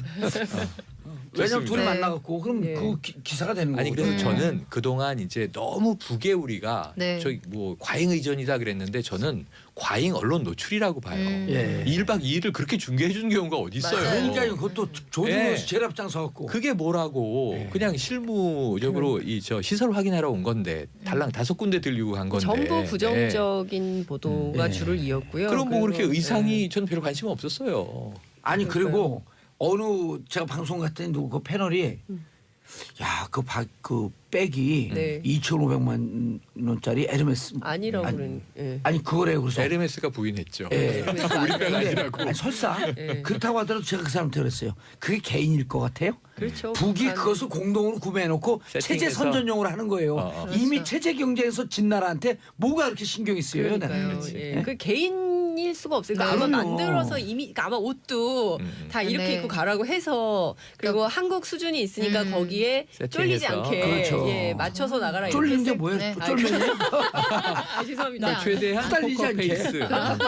왜냐면 둘이 네. 만나갖고 그럼 네. 그 기사가 되는 아니 거거든요. 그래서 저는 그동안 이제 너무 북에 우리가 네. 저희 뭐 과잉 의존이다 그랬는데 저는 과잉 언론 노출이라고 봐요. 예. 1박 2일을 그렇게 중계해 주는 경우가 어디 있어요? 맞아요. 그러니까 그것도 조준호에서 예. 제일 앞장서갖고 그게 뭐라고 네. 그냥 실무적으로 이 저 시설 확인하러 온 건데 달랑 5군데 들리고 간 건데 전부 부정적인 보도가 네. 줄을 이었고요. 그럼 뭐 그렇게 그리고, 의상이 저는 별로 관심 없었어요. 아니 그러니까요. 그리고 어느 제가 방송 갔더니 누구 그 패널이 야 그 백이 네. 2,500만 원짜리 에르메스 아니라고 아니, 그런. 예. 아니 그거래요. 그래서 에르메스가 부인했죠. 예. 우리가 근데 아니라고. 아니, 설사 예. 그렇다고 하더라도 제가 그 사람한테 그랬어요. 그게 개인일 것 같아요. 그렇죠. 북이 북한은- 그것을 공동으로 구매해놓고 체제 세팅해서. 선전용으로 하는 거예요. 이미 그렇죠. 체제 경쟁에서 진 나라한테 뭐가 그렇게 신경이 쓰여요? 그러니까요. 나는. 예. 예? 그 개인일 수가 없어요. 그러니까 네. 아마 그럼요. 만들어서 이미 그러니까 아마 옷도 다 이렇게 네. 입고 가라고 해서 그리고 한국 수준이 있으니까 거기에 쫄리지 세팅해서. 않게 그렇죠. 예, 맞춰서 나가라. 이렇게 쫄리는 게 했을- 뭐예요? 네. 쫄면이? 아, 죄송합니다. 네. 최대한 후달리지 포커 않게. 페이스. 그러니까.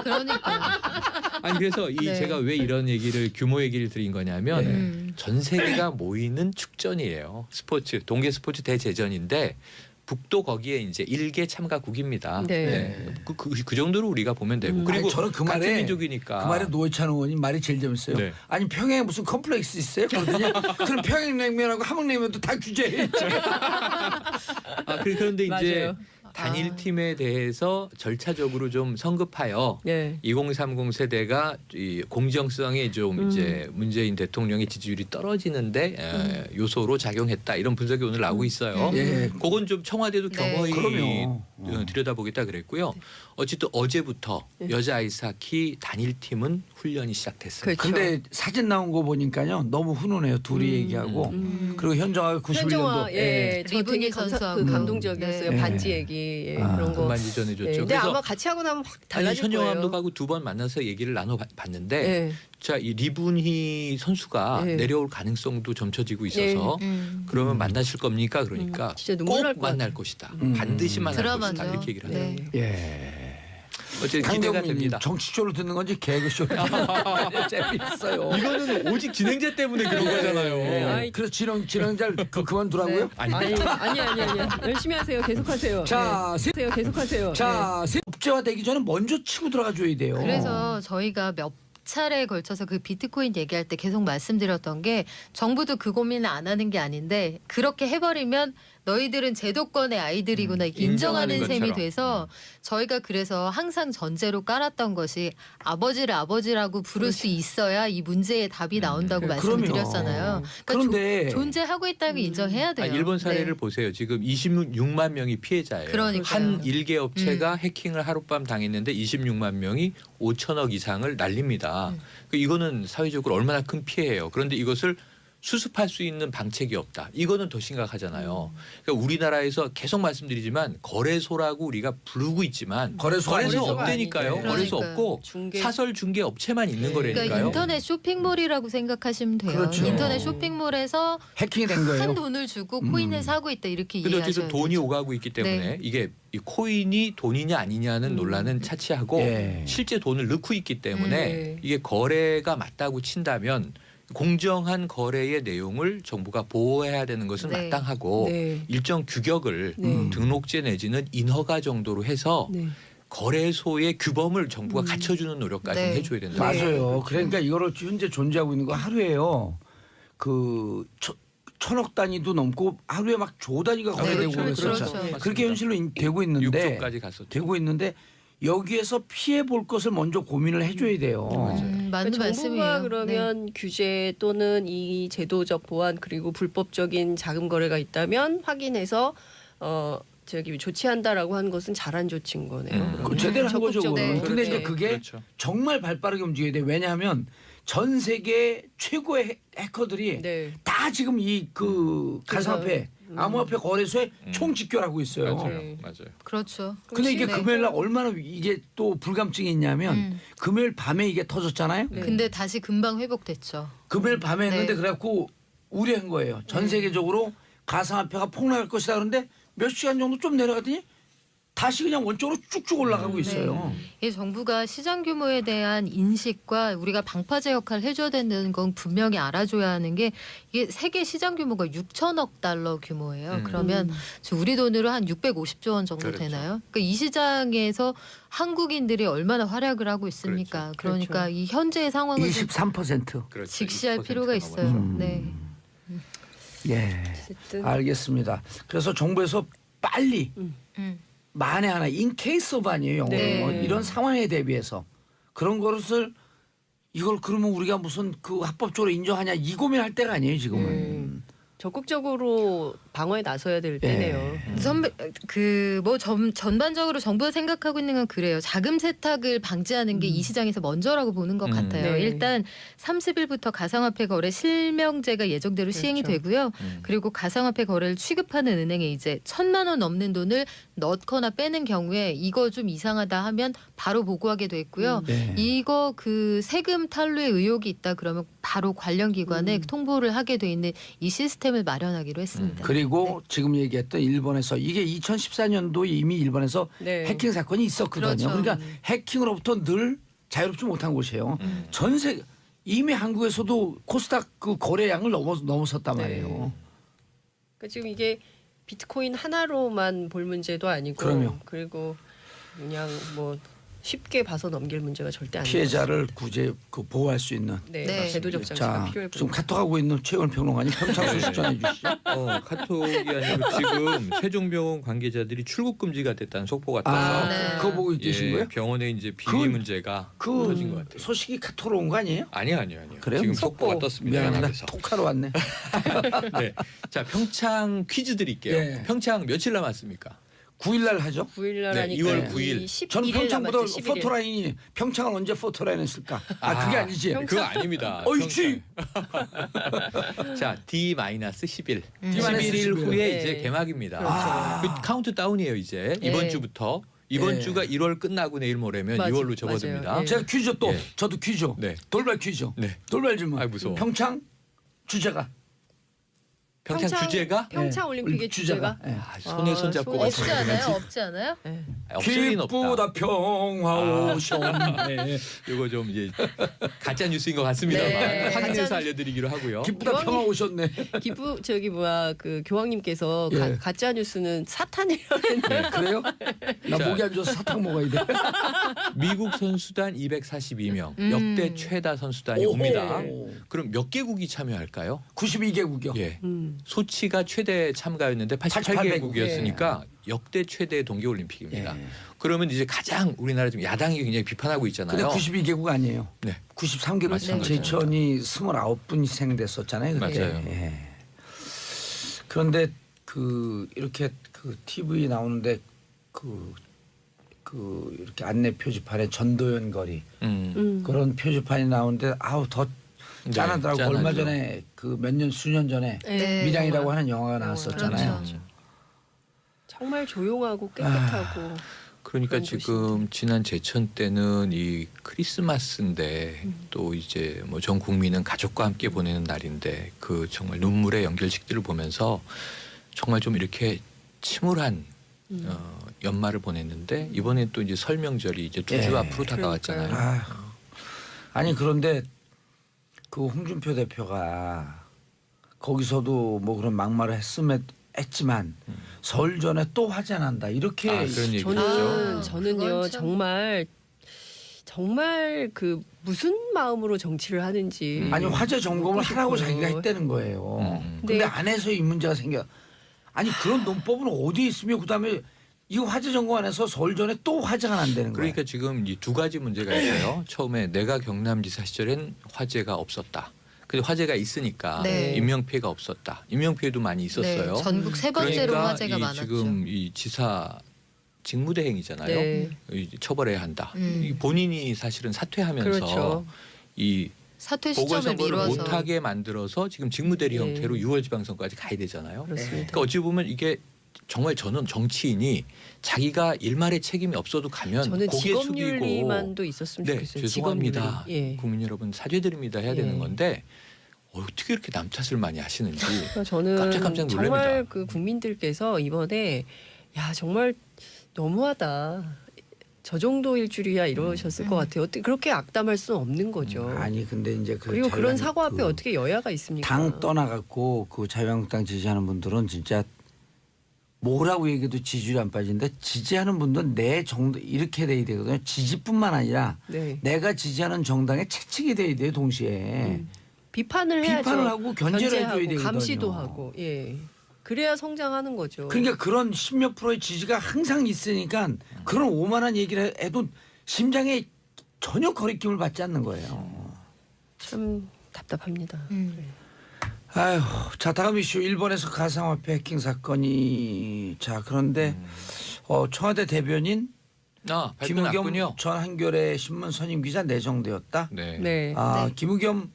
아니 그래서 이 네. 제가 왜 이런 얘기를 규모 얘기를 드린 거냐면 네. 전 세계가 모이는 축전이에요. 스포츠 동계 스포츠 대제전인데 북도 거기에 이제 1개 참가국입니다. 네. 그 정도로 우리가 보면 되고 그리고 아니, 저는 그 같은 말에 민족이니까 그 말에 노회찬 의원이 말이 제일 재밌어요. 네. 아니 평양에 무슨 컴플렉스 있어요? 그러더니 그럼 평양냉면하고 함흥냉면도 다 규제했죠. 그런데 이제 맞아요. 단일 팀에 대해서 절차적으로 좀 성급하여 네. 2030 세대가 이 공정성에 좀 이제 문재인 대통령의 지지율이 떨어지는데 요소로 작용했다 이런 분석이 오늘 나오고 있어요. 예. 그건 좀 청와대도 네. 겸허히 그럼요. 들여다보겠다 그랬고요. 어쨌든 어제부터 여자 아이스하키 단일 팀은 훈련이 시작됐습니다. 그렇죠. 근데 사진 나온 거 보니까요 너무 훈훈해요. 둘이 얘기하고 그리고 현정아가 91년도 현정아 예, 저 되게 리브니 선수하고. 그 감동적이었어요. 네. 반지 얘기 예, 아, 그런 거. 그만지 전해줬죠. 예, 근데 아마 같이 하고 나면 확 아니 달라질 현영 거예요. 감독하고 2번 만나서 얘기를 나눠봤는데 예. 자, 이 리분희 선수가 네. 내려올 가능성도 점쳐지고 있어서 그러면 만나실 겁니까? 그러니까 진짜 눈물 날 꼭 것 만날 것이다. 반드시 만날 드라마죠. 것이다. 이렇게 얘기를 네. 하네요. 예. 어쨌든 기대가 강경민이 됩니다. 정치쇼를 듣는 건지 개그쇼를 듣는 건지 재밌어요. 이거는 오직 진행자 때문에 그런 거잖아요. 아이, 그래서 진행자를 그만두라고요? 네. 아니 열심히 하세요. 계속하세요. 자, 네. 하세요. 계속하세요. 자, 법제화되기 전에 먼저 치고 들어가 줘야 돼요. 그래서 저희가 몇 차례에 걸쳐서 그 비트코인 얘기할 때 계속 말씀드렸던 게 정부도 그 고민을 안 하는 게 아닌데 그렇게 해버리면 너희들은 제도권의 아이들이구나 이렇게 인정하는 인정하는 셈이 것처럼. 돼서 저희가 그래서 항상 전제로 깔았던 것이 아버지를 아버지라고 부를 수 있어야 이 문제의 답이 나온다고 말씀을 그럼요. 드렸잖아요. 그러니까 그런데 존재하고 있다는 걸 인정해야 돼요. 일본 사례를 네. 보세요. 지금 26만 명이 피해자예요. 그러니까요. 한 일개 업체가 해킹을 하룻밤 당했는데 26만 명이 5천억 이상을 날립니다. 이거는 사회적으로 얼마나 큰 피해예요. 그런데 이것을 수습할 수 있는 방책이 없다. 이거는 더 심각하잖아요. 그러니까 우리나라에서 계속 말씀드리지만 거래소라고 우리가 부르고 있지만 거래소가 없다니까요. 아닌데. 거래소 그러니까요. 없고 중개 사설 중개 업체만 있는 그러니까 거라니까요. 그러니까 인터넷 쇼핑몰이라고 생각하시면 돼요. 그렇죠. 인터넷 쇼핑몰에서 해킹이 된 거예요. 큰 돈을 주고 코인을 사고 있다 이렇게 근데 이해하셔야 어쨌든 돈이 되죠. 오가고 있기 때문에 네. 이게 이 코인이 돈이냐 아니냐는 논란은 차치하고 예. 실제 돈을 넣고 있기 때문에 네. 이게 거래가 맞다고 친다면 공정한 거래의 내용을 정부가 보호해야 되는 것은 네. 마땅하고 네. 일정 규격을 네. 등록제 내지는 인허가 정도로 해서 네. 거래소의 규범을 정부가 갖춰주는 노력까지 네. 해줘야 된다. 맞아요. 그러니까 이거를 현재 존재하고 있는 거 하루에요. 그 천억 단위도 넘고 하루에 막 조 단위가 거래되고 그렇죠. 그렇죠. 그렇죠. 그렇게 현실로 되고 있는데 6조까지 갔었죠. 되고 있는데 여기에서 피해 볼 것을 먼저 고민을 해줘야 돼요. 맞는 그러니까 정부가 말씀이에요. 그러면 규제 또는 이 제도적 보완 그리고 불법적인 자금 거래가 있다면 확인해서 저기 조치한다라고 하는 것은 잘한 조치인 거네요. 그러면. 그 제대로 한 거죠. 적극적으로. 그거는. 네. 근데 이제 네. 그게 그렇죠. 정말 발빠르게 움직여야 돼. 왜냐하면 전 세계 최고의 해커들이 네. 다 지금 이 그 가상화폐, 암호화폐 거래소에 총 집결하고 있어요. 맞아요. 네. 맞아요. 그렇죠. 근데 이게 네. 금요일 날 얼마나 이게 또 불감증이 있냐면 금요일 밤에 이게 터졌잖아요. 네. 근데 다시 금방 회복됐죠. 금요일 밤에 했는데 네. 그래갖고 우려한 거예요. 전 세계적으로 가상화폐가 폭락할 것이다 그런데 몇 시간 정도 좀 내려가더니 다시 그냥 원쪽으로 쭉쭉 올라가고 있어요. 이 정부가 시장 규모에 대한 인식과 우리가 방파제 역할을 해줘야 된다는 건 분명히 알아줘야 하는 게 이게 세계 시장 규모가 6천억 달러 규모예요. 그러면 우리 돈으로 한 650조 원 정도 그렇죠. 되나요? 그러니까 이 시장에서 한국인들이 얼마나 활약을 하고 있습니까? 그렇죠. 그러니까 그렇죠. 이 현재의 상황을 좀 23%. 그렇죠. 직시할 20% 필요가 있어요. 넘었죠. 네. 예. 어쨌든 알겠습니다. 그래서 정부에서 빨리 음. 만에 하나 in case of 아니에요. 영어로. 네. 이런 상황에 대비해서 그런 것을 이걸 그러면 우리가 무슨 그 합법적으로 인정하냐 이 고민할 때가 아니에요 지금은. 적극적으로 방어에 나서야 될 때네요. 선배 그뭐 전반적으로 정부가 생각하고 있는 건 그래요. 자금 세탁을 방지하는 게 이 시장에서 먼저라고 보는 것 같아요. 네. 일단 30일부터 가상화폐 거래 실명제가 예정대로 시행이 그렇죠. 되고요. 그리고 가상화폐 거래를 취급하는 은행에 이제 1,000만 원 넘는 돈을 넣거나 빼는 경우에 이거 좀 이상하다 하면 바로 보고하게 돼 있고요. 네. 이거 그 세금 탈루의 의혹이 있다 그러면 바로 관련 기관에 통보를 하게 돼 있는 이 시스템을 마련하기로 했습니다. 그리고 지금 얘기했던 일본에서 이게 2014년도에 이미 일본에서 네. 해킹 사건이 있었거든요. 그렇죠. 그러니까 해킹으로부터 늘 자유롭지 못한 곳이에요. 전세 이미 한국에서도 코스닥 그 거래량을 넘어섰단 네. 말이에요. 그러니까 지금 이게 비트코인 하나로만 볼 문제도 아니고 그럼요. 그리고 그냥 뭐 쉽게 봐서 넘길 문제가 절대 아니에요. 피해자를 구제 보호할 수 있는. 네, 네. 제도적 장치가 자, 필요해 지금 보입니다. 카톡하고 있는 최근 평론가님 평창 소식 전해 주시죠. 카톡이 아니고 지금 세종병원 관계자들이 출국 금지가 됐다는 속보가 떠서 네. 그거 보고 계신 거예요? 병원에 이제 비리 그- 문제가 그 터진 것 같아요. 소식이 카톡으로 온 거 아니에요? 아니요. 그래요? 지금 속보. 속보가 떴습니다. 미안합니다. 연합에서. 톡하러 왔네. 네. 자, 평창 퀴즈 드릴게요. 예. 평창 며칠 남았습니까? 9일 날 하죠. 9일 날 네, 하니까 2월 9일. 11일 전 평창보다 남았죠, 11일. 포토라인이 평창을 언제 포토라인 했을까? 그게 아니지. 그거 아닙니다. 어이치. 자, D-10일. D-10일 11일 후에 네. 이제 개막입니다. 그렇죠. 그 카운트다운이에요, 이제. 이번 네. 주부터. 이번 예. 주가 1월 끝나고 내일 모레면 맞아, 2월로 접어듭니다. 맞아요. 예. 제가 퀴즈 또 예. 저도 퀴즈. 네. 돌발 퀴즈. 네. 돌발 질문. 아이, 무서워. 평창 주제가 평창 주제가 평창 올림픽의 주제가 예. 손에 손 잡고 손에 가서 없지 않아요? 없지 않아요? 네. 없을 리는 없다. 기쁘다 평화오셨네. 이거 좀 이제 가짜 뉴스인 것 같습니다만 네. 확인해서 가짜- 알려드리기로 하고요. 기쁘다 교황님- 평화오셨네. 기부 저기 뭐야 그 교황님께서 예. 가짜 뉴스는 사탄이라는 그래요? 나 자. 목이 안 좋아서 사탕 먹어야 돼. 미국 선수단 242명, 음. 역대 최다 선수단이 오호. 옵니다. 그럼 몇 개국이 참여할까요? 92개국이요. 예. 음. 소치가 최대 참가였는데 88개국이었으니까 역대 최대 동계올림픽입니다. 예. 그러면 이제 가장 우리나라 지금 야당이 굉장히 비판하고 있잖아요. 근데 92개국 아니에요. 네. 93개국. 맞습니다. 제천이 29분 희생됐었잖아요. 그때. 맞아요. 예. 그런데 그 이렇게 그 TV 나오는데 그 이렇게 안내 표지판에 전도연 거리 그런 표지판이 나오는데 아우 더 네, 짠하더라고. 짠하죠. 얼마 전에 그 수년 전에 네. 밀양이라고 하는 영화가 나왔었잖아요. 그렇죠. 정말 조용하고 깨끗하고 그러니까 그런 지금 지난 제천 때는 이 크리스마스인데 또 이제 뭐 전 국민은 가족과 함께 보내는 날인데 그 정말 눈물의 연결식들을 보면서 정말 좀 이렇게 침울한 연말을 보냈는데 이번엔 또 이제 설 명절이 이제 두 주 예. 앞으로 다가왔잖아요. 아니 그런데 그 홍준표 대표가 거기서도 뭐 그런 막말을 했지만 설 전에 또 화재 난다 이렇게 그런 얘기죠. 저는요 그건 참- 정말 그 무슨 마음으로 정치를 하는지 아니 화재 점검을 묻고 하라고 싶어요. 자기가 했다는 거예요. 근데 네. 안에서 이 문제가 생겨. 아니 그런 논법은 어디에 있으며 그다음에 이 화재 점검 안에서 설 전에 또 화재가 난다는 거예요. 그러니까 지금 이 두 가지 문제가 있어요. 처음에 내가 경남지사 시절엔 화재가 없었다. 근데 화재가 있으니까 네. 인명 피해가 없었다. 인명 피해도 많이 있었어요. 네, 전국 세 번째로 그러니까 화재가 이 많았죠. 지금 이 지사 직무대행이잖아요. 네. 이 처벌해야 한다. 음. 이 본인이 사실은 사퇴하면서 그렇죠. 이 사퇴 시점을 보궐선거를 미뤄서 못하게 만들어서 지금 직무대리 네. 형태로 6월 지방선거까지 가야 되잖아요. 그렇습니다. 그러니까 어찌 보면 이게 정말 저는 정치인이 자기가 일말의 책임이 없어도 가면 저는 고개 숙이고 직업윤리만도 있었으면 네, 좋겠어요. 죄송합니다. 직업윤리. 예. 국민 여러분 사죄드립니다 해야 예. 되는 건데 어떻게 이렇게 남 탓을 많이 하시는지 그러니까 저는 깜짝깜짝 놀랍니다. 정말 그 국민들께서 이번에 야 정말 너무하다. 저 정도일 줄이야 이러셨을 것 같아요. 어떻게 그렇게 악담할 수는 없는 거죠. 아니 근데 이제 그리고 그런 사고 앞에 어떻게 여야가 있습니까? 당 떠나갖고 그 자유한국당 지지하는 분들은 진짜 뭐라고 얘기해도 지지율이 안 빠지는데 지지하는 분들은 내 정당 이렇게 돼야 되거든요. 지지뿐만 아니라 네. 내가 지지하는 정당에 채찍이 돼야 돼요 동시에. 비판을 해야죠. 비판을 하고 견제를 해줘야 견제하고 되거든요. 감시도 하고. 예. 그래야 성장하는 거죠. 그러니까 그런 10몇 프로의 지지가 항상 있으니까 그런 오만한 얘기를 해도 심장에 전혀 거리낌을 받지 않는 거예요. 참 답답합니다. 아유, 자 다음 이슈 일본에서 가상화폐 해킹 사건이 자 그런데 청와대 대변인 김우겸 김우겸 전 한겨레 신문 선임 기자 내정되었다. 네. 네. 김우겸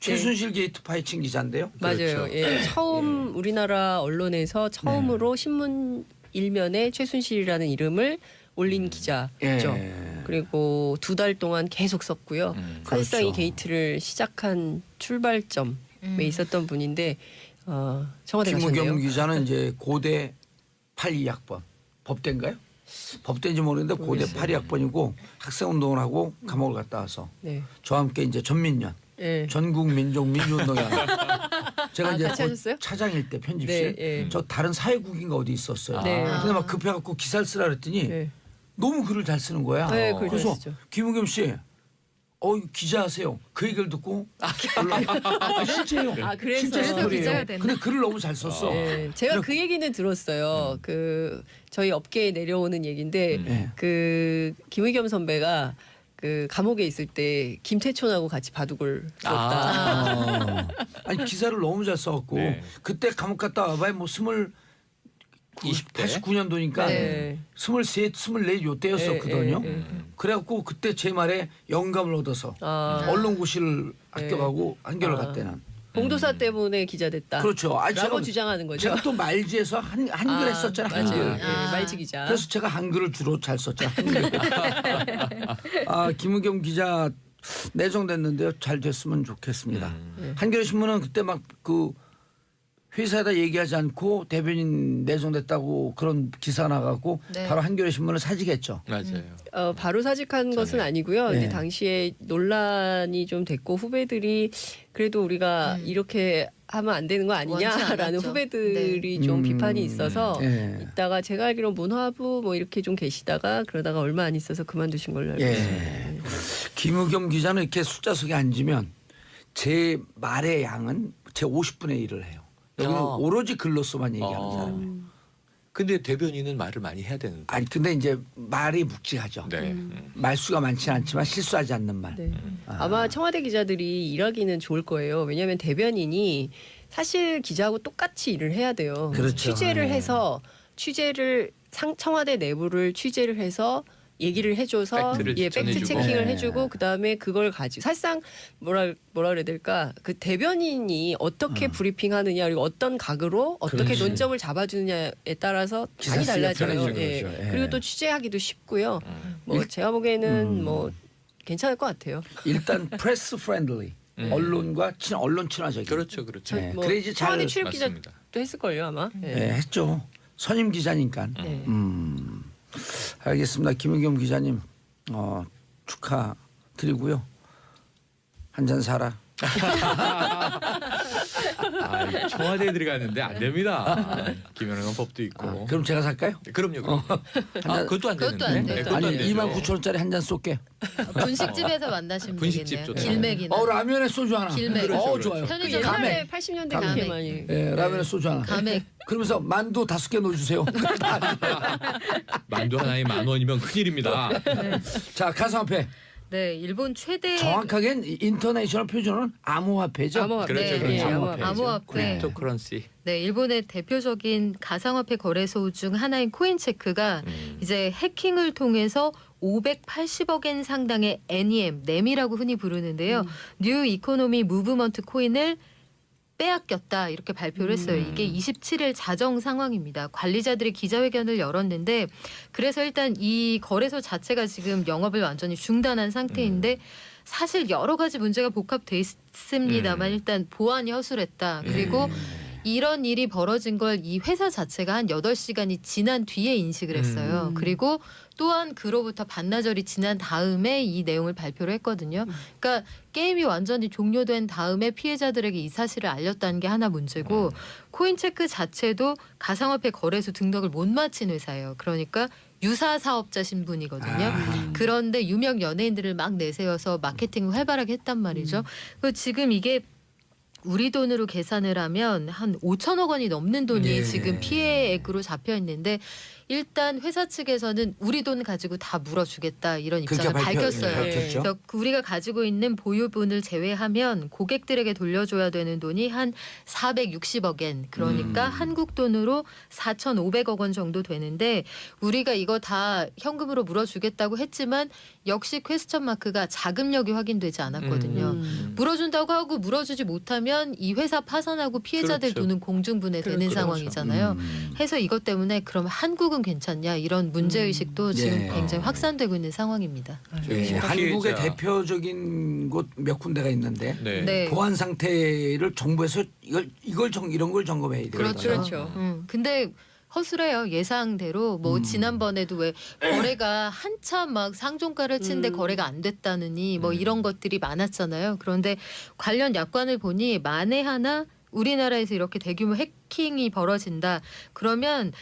최순실 게이트 파헤친 기자인데요. 맞아요. 그렇죠. 예. 처음 우리나라 언론에서 처음으로 신문 일면에 최순실이라는 이름을 올린 기자죠. 예. 그리고 2달 동안 계속 썼고요. 사실상 그렇죠. 이 게이트를 시작한 출발점에 있었던 분인데 청와대 김우겸 가셨네요. 기자는 이제 고대 82학번 법대인가요? 법대인지 모르겠는데 고대 모르겠어요. 82학번이고 학생운동을 하고 감옥을 갔다 와서 네. 저와 함께 이제 전민련 예. 전국 민족 민주운동에 제가 이제 같이 하셨어요? 차장일 때 편집실 네, 예. 저 다른 사회국인가 어디 있었어요. 네. 근데 막 급해갖고 기사를 쓰라 그랬더니 네. 너무 글을 잘 쓰는 거야. 네, 글 그래서 잘 쓰죠. 김우겸 씨, 기자하세요. 그 얘기를 듣고 실제요. 그래서 실제 스토리예요. 기자가 됐네. 근데 글을 너무 잘 썼어. 네, 제가 그 얘기는 들었어요. 그 저희 업계에 내려오는 얘기인데 네. 그 김의겸 선배가 그 감옥에 있을 때 김태촌하고 같이 바둑을 뒀다. 아니 기사를 너무 잘 써갖고 네. 그때 감옥 갔다 와봐야 뭐 20대? 89년도니까 네. 23, 24 요때였었거든요. 네, 네, 그래갖고 그때 제 말에 영감을 얻어서 언론고시를 합격하고 한겨레 갔대는. 봉도사 때문에 기자 됐다. 그렇죠. 아니, 라고 제가- 주장하는 거죠. 제가 또 말지에서 한글 했었잖아요. 맞아요. 한글. 예, 말지 기자. 그래서 제가 한글을 주로 잘 썼잖아요. 김우겸 기자 내정됐는데요. 잘 됐으면 좋겠습니다. 한겨레 신문은 그때 막 그 회사에다 얘기하지 않고 대변인 내정됐다고 그런 기사 나가고 네. 바로 한겨레 신문을 사직했죠. 맞아요. 바로 사직한 것은 아니고요. 네. 근데 당시에 논란이 좀 됐고 후배들이 그래도 우리가 이렇게 하면 안 되는 거 원치 아니냐라는 않았죠. 후배들이 좀 비판이 있어서 예. 있다가 제가 알기로 문화부 뭐 이렇게 좀 계시다가 그러다가 얼마 안 있어서 그만두신 걸로 알고 있어요. 예. 김우겸 기자는 이렇게 숫자석에 앉으면 제 말의 양은 제 50분의 1을 해요. 여기는 오로지 글로서만 얘기하는 사람이에요. 근데 대변인은 말을 많이 해야 되는데. 아니 근데 이제 말이 묵직하죠. 네. 말수가 많지는 않지만 실수하지 않는 말. 네. 아마 청와대 기자들이 일하기는 좋을 거예요. 왜냐하면 대변인이 사실 기자하고 똑같이 일을 해야 돼요. 그렇죠. 취재를 네. 해서 청와대 내부를 취재를 해서 얘기를 해줘서 팩트를 팩트 전해주고. 체킹을 네. 해주고 그다음에 그걸 가지고 사실상 뭐라 그래야 될까 그 대변인이 어떻게 브리핑하느냐 그리고 어떤 각으로 어떻게 그렇지. 논점을 잡아주느냐에 따라서 기사 많이 쓰기가 달라져요. 편해지죠, 예. 그렇죠. 예. 그리고 또 취재하기도 쉽고요. 뭐 제가 보기에는 뭐 괜찮을 것 같아요. 일단 프레스 프렌들리 언론과 언론 친화적인. 그렇죠, 그렇죠. 네. 뭐 그래야지 잘 청와대 출입 기자도 맞습니다. 했을걸요 아마. 예. 네, 했죠. 선임 기자니까. 네. 알겠습니다. 김은겸 기자님 축하드리고요. 한 잔 사라. 청와대에 들어갔는데 안 됩니다. 김연아가 법도 있고. 그럼 제가 살까요? 그럼요. 그것도 안 그것도 되는데. 안 네, 되죠. 그것도 안 아니 되죠. 29,000원짜리 한 잔 쏠게. 분식집에서 만나시면 분식집 되겠네요. 좋죠. 길맥이나 라면에 소주 하나. 길맥. 그렇죠, 좋아요. 편의점 옛날에 가맥. 80년대 가맥. 그렇게 많이. 예, 라면에 소주 하나. 가맥. 그러면서 만두 5개 넣어주세요. 만두 하나에 10,000원이면 큰일입니다. 자 가상화폐. 네, 일본 최대 정확하게는 인터내셔널 표준어는 암호화폐죠. 암호화폐. 그렇죠, 네, 그렇죠. 암호화폐. 암호화폐. 크립토커런시. 네, 일본의 대표적인 가상화폐 거래소 중 하나인 코인체크가 이제 해킹을 통해서 580억엔 상당의 NEM이라고 흔히 부르는데요. 뉴 이코노미 무브먼트 코인을 빼앗겼다 이렇게 발표를 했어요. 이게 27일 자정 상황입니다. 관리자들이 기자회견을 열었는데 그래서 일단 이 거래소 자체가 지금 영업을 완전히 중단한 상태인데 사실 여러 가지 문제가 복합돼 있습니다만 일단 보안이 허술했다. 그리고 이런 일이 벌어진 걸 이 회사 자체가 한 8시간이 지난 뒤에 인식을 했어요. 그리고 또한 그로부터 반나절이 지난 다음에 이 내용을 발표를 했거든요. 그러니까 게임이 완전히 종료된 다음에 피해자들에게 이 사실을 알렸다는 게 하나 문제고 코인체크 자체도 가상화폐 거래소 등록을 못 마친 회사예요. 그러니까 유사 사업자 신분이거든요. 그런데 유명 연예인들을 막 내세워서 마케팅을 활발하게 했단 말이죠. 그 지금 이게 우리 돈으로 계산을 하면 한 5천억 원이 넘는 돈이 네. 지금 피해액으로 잡혀 있는데 일단 회사 측에서는 우리 돈 가지고 다 물어주겠다 이런 입장을 밝혔어요. 밝혔죠. 그래서 우리가 가지고 있는 보유분을 제외하면 고객들에게 돌려줘야 되는 돈이 한 460억엔 그러니까 한국 돈으로 4,500억 원 정도 되는데 우리가 이거 다 현금으로 물어주겠다고 했지만 역시 퀘스천 마크가 자금력이 확인되지 않았거든요. 물어준다고 하고 물어주지 못하면 이 회사 파산하고 피해자들 그렇죠. 돈은 공중분해되는 그렇죠. 상황이잖아요. 해서 이것 때문에 그럼 한국은 괜찮냐 이런 문제의식도 지금 예. 굉장히 확산되고 있는 상황입니다. 예, 한국의 피해자. 대표적인 곳 몇 군데가 있는데 네. 네. 보안 상태를 정부에서 이런 걸 점검해야 돼요. 그렇죠. 그렇죠. 근데 허술해요. 예상대로 뭐 지난번에도 왜 거래가 한참 막 상종가를 치는데 거래가 안 됐다느니 뭐 이런 것들이 많았잖아요. 그런데 관련 약관을 보니 만에 하나 우리나라에서 이렇게 대규모 해킹이 벌어진다. 그러면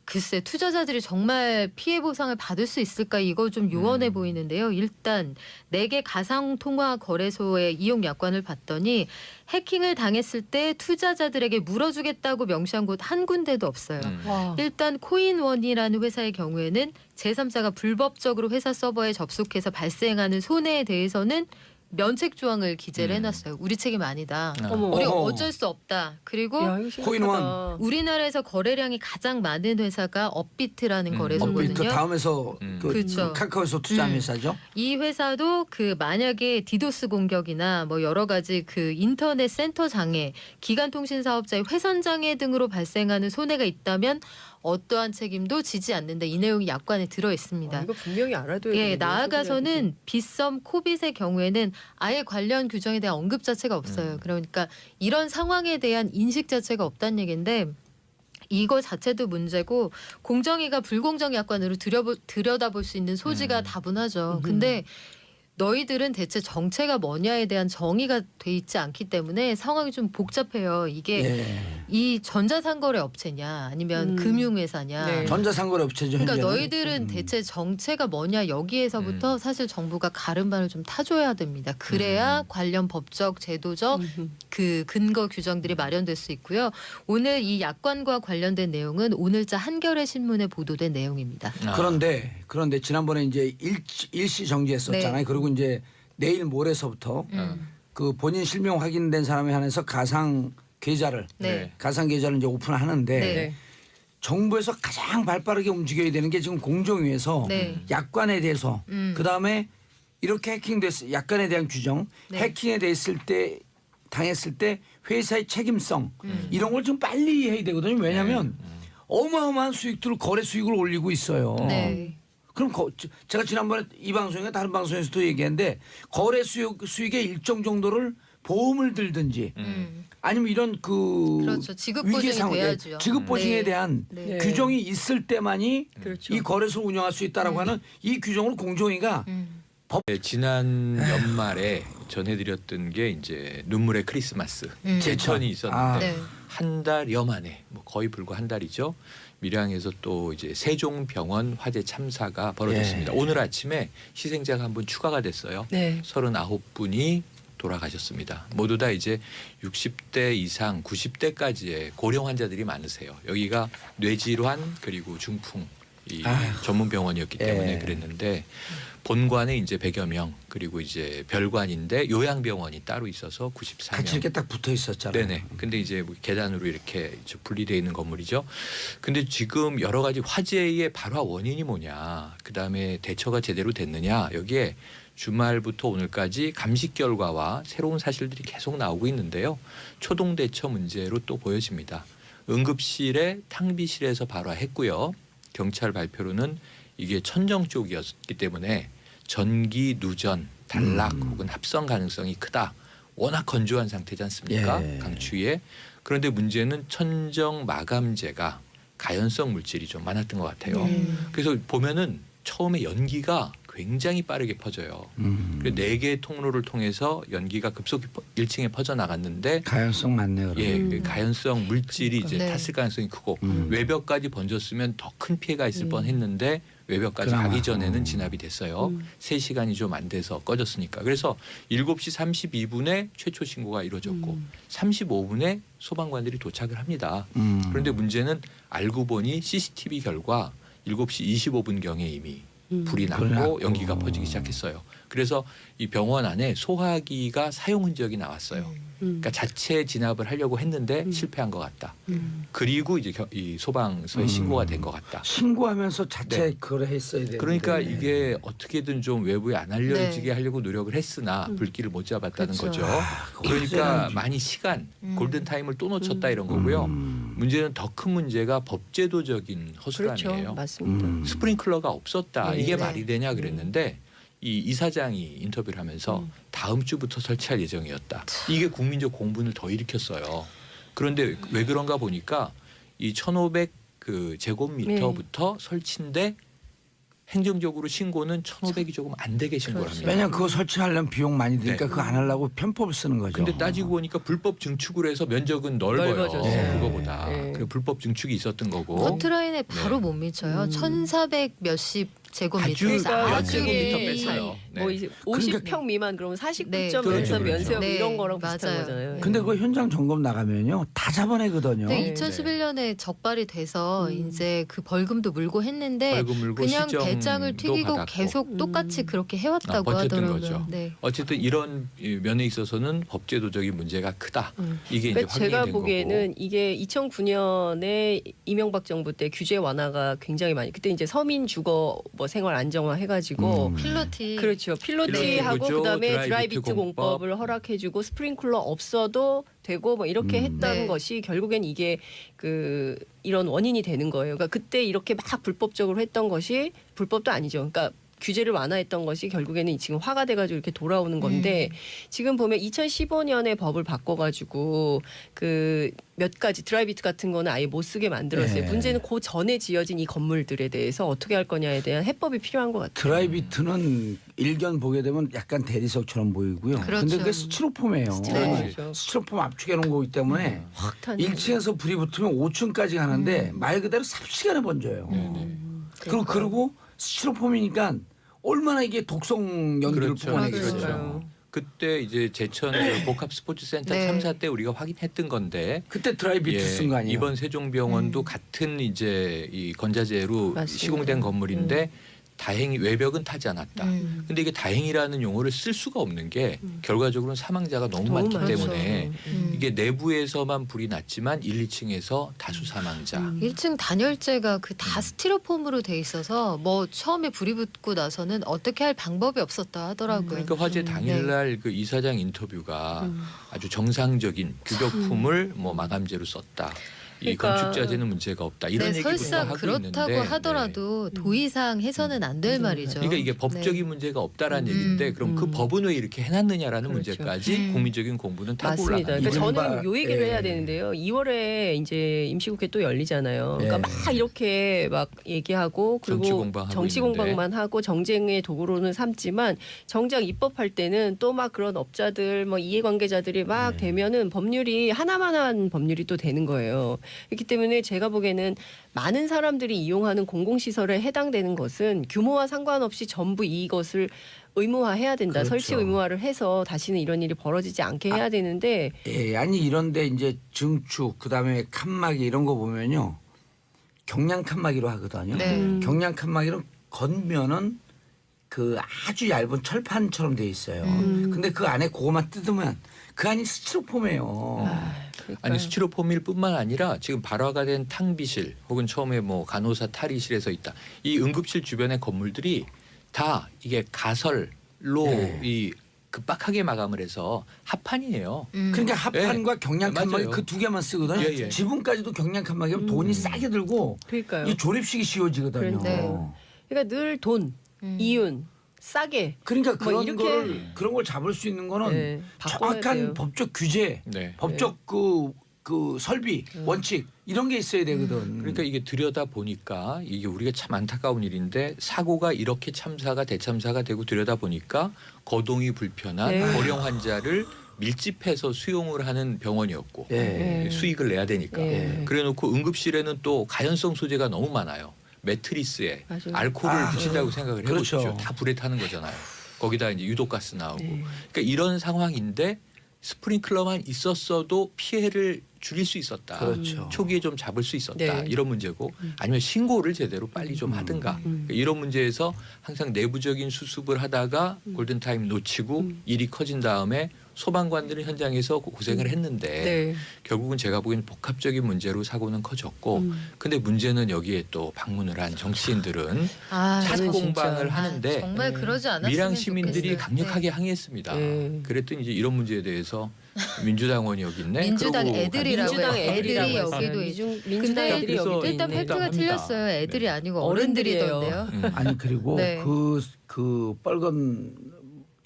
글쎄 투자자들이 정말 피해 보상을 받을 수 있을까 이거 좀 요원해 보이는데요. 일단 4개 가상통화 거래소의 이용 약관을 봤더니 해킹을 당했을 때 투자자들에게 물어주겠다고 명시한 곳 한 군데도 없어요. 와. 일단 코인원이라는 회사의 경우에는 제3자가 불법적으로 회사 서버에 접속해서 발생하는 손해에 대해서는 면책 조항을 기재를 해놨어요. 우리 책임 아니다. 어머. 우리 어허. 어쩔 수 없다. 그리고 야, 이거 심각하다. 코인원. 우리나라에서 거래량이 가장 많은 회사가 업비트라는 거래소거든요. 그 다음에서 그렇죠. 카카오에서 투자한 회사죠. 이 회사도 그 만약에 디도스 공격이나 뭐 여러 가지 그 인터넷 센터 장애, 기간통신 사업자의 회선 장애 등으로 발생하는 손해가 있다면 어떠한 책임도 지지 않는다. 이 내용이 약관에 들어 있습니다. 이거 분명히 알아둬야 예, 되는데, 나아가서는 빗썸, 코빗의 경우에는 아예 관련 규정에 대한 언급 자체가 없어요. 그러니까 이런 상황에 대한 인식 자체가 없다는 얘기인데 이거 자체도 문제고 공정위가 불공정 약관으로 들여다볼 수 있는 소지가 다분하죠. 근데 너희들은 대체 정체가 뭐냐에 대한 정의가 돼 있지 않기 때문에 상황이 좀 복잡해요. 이게 예. 이 전자상거래 업체냐 아니면 금융회사냐. 네. 전자상거래 업체죠. 그러니까 현재는. 너희들은 대체 정체가 뭐냐 여기에서부터 사실 정부가 가름반을 좀 타줘야 됩니다. 그래야 관련 법적, 제도적 그 근거 규정들이 마련될 수 있고요. 오늘 이 약관과 관련된 내용은 오늘자 한겨레 신문에 보도된 내용입니다. 그런데 지난번에 이제 일시 정지했었잖아요. 네. 그리고 이제 내일 모레서부터 그 본인 실명 확인된 사람에 한해서 가상 계좌를 네. 이제 오픈하는데 네. 정부에서 가장 발빠르게 움직여야 되는 게 지금 공정위에서 네. 약관에 대해서 그 다음에 이렇게 해킹됐 약관에 대한 규정, 네. 해킹에 대했을 때 당했을 때 회사의 책임성 이런 걸 좀 빨리 해야 되거든요. 왜냐하면 어마어마한 수익들을 거래 수익을 올리고 있어요. 네. 그럼 제가 지난번에 이 방송이나 다른 방송에서도 얘기했는데 거래 수익의 일정 정도를 보험을 들든지 아니면 이런 그 그렇죠. 지급 위기 보증이 상황에 돼야죠. 지급 보증에 네. 대한 네. 규정이 있을 때만이 그렇죠. 이 거래소를 운영할 수 있다라고 하는 이 규정으로 공정위가 네, 지난 연말에 전해드렸던 게 이제 눈물의 크리스마스 제천이 있었는데 네. 한 달여 만에 뭐 거의 불과 한 달이죠. 밀양에서 또 이제 세종병원 화재 참사가 벌어졌습니다. 예. 오늘 아침에 희생자가 한 분 추가가 됐어요. 네. 39분이 돌아가셨습니다. 모두 다 이제 60대 이상 90대까지의 고령 환자들이 많으세요. 여기가 뇌질환 그리고 중풍 이 아휴. 전문 병원이었기 때문에 예. 그랬는데 본관에 이제 100여 명 그리고 이제 별관인데 요양병원이 따로 있어서 94명. 같이 이렇게 딱 붙어 있었잖아요. 네네. 근데 이제 뭐 계단으로 이렇게 분리되어 있는 건물이죠. 근데 지금 여러 가지 화재의 발화 원인이 뭐냐, 그 다음에 대처가 제대로 됐느냐, 여기에 주말부터 오늘까지 감식 결과와 새로운 사실들이 계속 나오고 있는데요. 초동 대처 문제로 또 보여집니다. 응급실에 탕비실에서 발화했고요. 경찰 발표로는 이게 천정 쪽이었기 때문에 전기 누전, 단락 혹은 합성 가능성이 크다. 워낙 건조한 상태지 않습니까? 예. 강추위에. 그런데 문제는 천정 마감재가 가연성 물질이 좀 많았던 것 같아요. 그래서 보면은 처음에 연기가 굉장히 빠르게 퍼져요. 그 4개의 통로를 통해서 연기가 급속히 1층에 퍼져 나갔는데 가연성 많네요. 예, 그 가연성 물질이 그러니까. 이제 네. 탔을 가능성이 크고 외벽까지 번졌으면 더 큰 피해가 있을 뻔했는데 외벽까지 그나마. 가기 전에는 진압이 됐어요. 3시간이 좀 안 돼서 꺼졌으니까. 그래서 7시 32분에 최초 신고가 이루어졌고 35분에 소방관들이 도착을 합니다. 그런데 문제는 알고 보니 CCTV 결과 7시 25분경에 이미 불이 불이 났고 났고. 연기가 퍼지기 시작했어요. 그래서 이 병원 안에 소화기가 사용 흔적이 나왔어요. 그러니까 자체 진압을 하려고 했는데 실패한 것 같다. 그리고 이제 이 소방서에 신고가 된 것 같다. 신고하면서 자체 네. 그걸 했어야 되는데. 그러니까 이게 어떻게든 좀 외부에 안 알려지게 네. 하려고 노력을 했으나 불길을 못 잡았다는 그렇죠. 거죠. 그러니까 화재는 많이 시간, 골든 타임을 또 놓쳤다 이런 좀- 거고요. 문제는 더 큰 문제가 법제도적인 허술함이에요. 그렇죠. 맞습니다. 스프링클러가 없었다. 네. 이게 네. 말이 되냐 그랬는데 이 이사장이 인터뷰를 하면서 다음 주부터 설치할 예정이었다. 이게 국민적 공분을 더 일으켰어요. 그런데 왜 그런가 보니까 이 1,500 그 제곱미터부터 설치인데 행정적으로 신고는 1,500이 조금 안 되게 신고를 합니다. 왜냐면 그거 설치하려면 비용 많이 드니까 네. 그거 안 하려고 편법을 쓰는 거죠. 근데 따지고 보니까 불법 증축을 해서 면적은 넓어요. 넓어졌어요. 그거보다. 네. 그리고 불법 증축이 있었던 거고. 커트라인에 바로 네. 못 미쳐요. 1,400 몇십 제곱미터. 아주 그러니까 몇 아주 제곱미터 이게 뺐어요. 네. 뭐 이제 그러니까 50평 미만 그러면 49점 네. 에서 그렇죠, 면세점 그렇죠. 이런 네, 거랑 비슷한 맞아요. 거잖아요. 근데 그 현장 점검 나가면요 다 잡아내거든요. 네, 네. 2011년에 적발이 돼서 이제 그 벌금도 물고 했는데 벌금 물고 그냥 시정도 배짱을 튀기고 받았고. 계속 똑같이 그렇게 해왔다고 버텼던 하더라고요. 거죠. 네. 어쨌든 이런 면에 있어서는 법제도적인 문제가 크다. 이게 이제 그러니까 확인이 제가 된 보기에는 거고. 이게 2009년에 이명박 정부 때 규제 완화가 굉장히 많이 그때 이제 서민 주거 뭐 생활 안정화 해가지고 필로티. 그렇죠. 필로티하고 필로티 그다음에 구조, 드라이비트 드라이비트 공법을 허락해주고 스프링클러 없어도 되고 뭐 이렇게 했다는 네. 것이 결국엔 이게 그 이런 원인이 되는 거예요. 그러니까 그때 이렇게 막 불법적으로 했던 것이 불법도 아니죠. 그러니까 규제를 완화했던 것이 결국에는 지금 화가 돼가지고 이렇게 돌아오는 건데 지금 보면 2015년에 법을 바꿔가지고 그 몇 가지 드라이비트 같은 거는 아예 못 쓰게 만들었어요. 네. 문제는 그 전에 지어진 이 건물들에 대해서 어떻게 할 거냐에 대한 해법이 필요한 것 같아요. 드라이비트는 일견 보게 되면 약간 대리석처럼 보이고요. 그렇죠. 근데 그게 스티로폼이에요. 스티로폼이죠. 스티로폼 압축해 놓은 거기 때문에 확 타는. 1층에서 불이 붙으면 5층까지 가는데 말 그대로 삽시간에 번져요. 그리고 스티로폼이니까 얼마나 이게 독성 연기를 그렇죠. 뿜어내겠어요. 그렇죠. 그때 이제 제천 그 복합 스포츠센터 네. 참사 때 우리가 확인했던 건데 그때 드라이비트 쓴 거 아니에요? 이번 세종병원도 같은 이제 이 건자재로 맞습니다. 시공된 건물인데 다행히 외벽은 타지 않았다. 근데 이게 다행이라는 용어를 쓸 수가 없는 게 결과적으로는 사망자가 너무 많기 많죠. 때문에 음. 이게 내부에서만 불이 났지만 1, 2층에서 다수 사망자. 1층 단열재가 그 다 스티로폼으로 돼 있어서 뭐 처음에 불이 붙고 나서는 어떻게 할 방법이 없었다 하더라고요. 그러니까 화재 당일날 그 이사장 인터뷰가 아주 정상적인 규격품을 뭐 마감재로 썼다. 이 그러니까 건축자재는 문제가 없다. 이런 네, 얘기부터 설사 하고 그렇다고 있는데 하더라도 도의상 해서는 안 될 말이죠. 그러니까 이게 법적인 문제가 없다라는 얘기인데 그럼 그 법은 왜 이렇게 해놨느냐라는 그렇죠. 문제까지 국민적인 공부는 타고 맞습니다. 올라가는 그러니까 거죠. 저는 요 얘기를 예. 해야 되는데요. 2월에 이제 임시국회 또 열리잖아요. 그러니까 예. 막 이렇게 막 얘기하고 그리고 정치 공방하고 정치 있는데. 공방만 하고 정쟁의 도구로는 삼지만 정작 입법할 때는 또 막 그런 업자들 뭐 이해관계자들이 막 네. 되면은 법률이 하나만 한 법률이 또 되는 거예요. 그렇기 때문에 제가 보기에는 많은 사람들이 이용하는 공공시설에 해당되는 것은 규모와 상관없이 전부 이것을 의무화해야 된다. 그렇죠. 설치 의무화를 해서 다시는 이런 일이 벌어지지 않게 해야 되는데 예, 아니 이런데 이제 증축 그다음에 칸막이 이런 거 보면요 경량 칸막이로 하거든요. 네. 경량 칸막이는 건면은 그 아주 얇은 철판처럼 돼 있어요. 근데 그 안에 그거만 뜯으면 그 안이 스티로폼이에요. 아니 스티로폼일 뿐만 아니라 지금 발화가 된 탕비실 혹은 처음에 뭐 간호사 탈의실에서 있다. 이 응급실 주변의 건물들이 다 이게 가설로 네. 이 급박하게 마감을 해서 합판이에요. 그러니까 합판과 경량 맞아요. 칸막이 그 두 개만 쓰거든요. 예, 예. 지붕까지도 경량 칸막이면 돈이 싸게 들고 그러니까요. 이 조립식이 씌워지거든요. 네. 그러니까 늘 돈, 이윤, 싸게. 그러니까 뭐 그런 이렇게- 걸 그런 걸 잡을 수 있는 거는 네, 바꿔야 정확한 돼요. 법적 규제, 네. 법적 그 설비, 원칙 이런 게 있어야 되거든. 그러니까 이게 들여다 보니까 이게 우리가 참 안타까운 일인데 사고가 이렇게 참사가 대참사가 되고 들여다 보니까 거동이 불편한 네. 고령 환자를 밀집해서 수용을 하는 병원이었고 예. 수익을 내야 되니까 예. 그래놓고 응급실에는 또 가연성 소재가 너무 많아요. 매트리스에 맞아요. 알코올을 붙인다고 생각을 해보십시오. 그렇죠. 다 불에 타는 거잖아요. 거기다 이제 유독가스 나오고 네. 그러니까 이런 상황인데 스프링클러만 있었어도 피해를 줄일 수 있었다. 그렇죠. 초기에 좀 잡을 수 있었다. 네. 이런 문제고 아니면 신고를 제대로 빨리 좀 하든가 그러니까 이런 문제에서 항상 내부적인 수습을 하다가 골든타임 놓치고 일이 커진 다음에 소방관들은 현장에서 고생을 했는데 네. 결국은 제가 보기엔 복합적인 문제로 사고는 커졌고 근데 문제는 여기에 또 방문을 한 정치인들은 아, 샷 저는 공방을 진짜- 하는데 정말 네. 그러지 않았으면 밀양 시민들이 좋겠어요. 강력하게 항의했습니다. 네. 그랬더니 이제 이런 문제에 대해서 민주당원이 여기 있네. 민주당 그러고 애들이라고 민주당 해요. 애들이라고 애들이 했어요. 여기도 민주당 근데 애들이 그래서 여기도 일단 있네. 팩트가 합니다. 틀렸어요. 애들이 네. 아니고 어른들이에요. 어른들이던데요. 아니 그리고 네. 그 빨간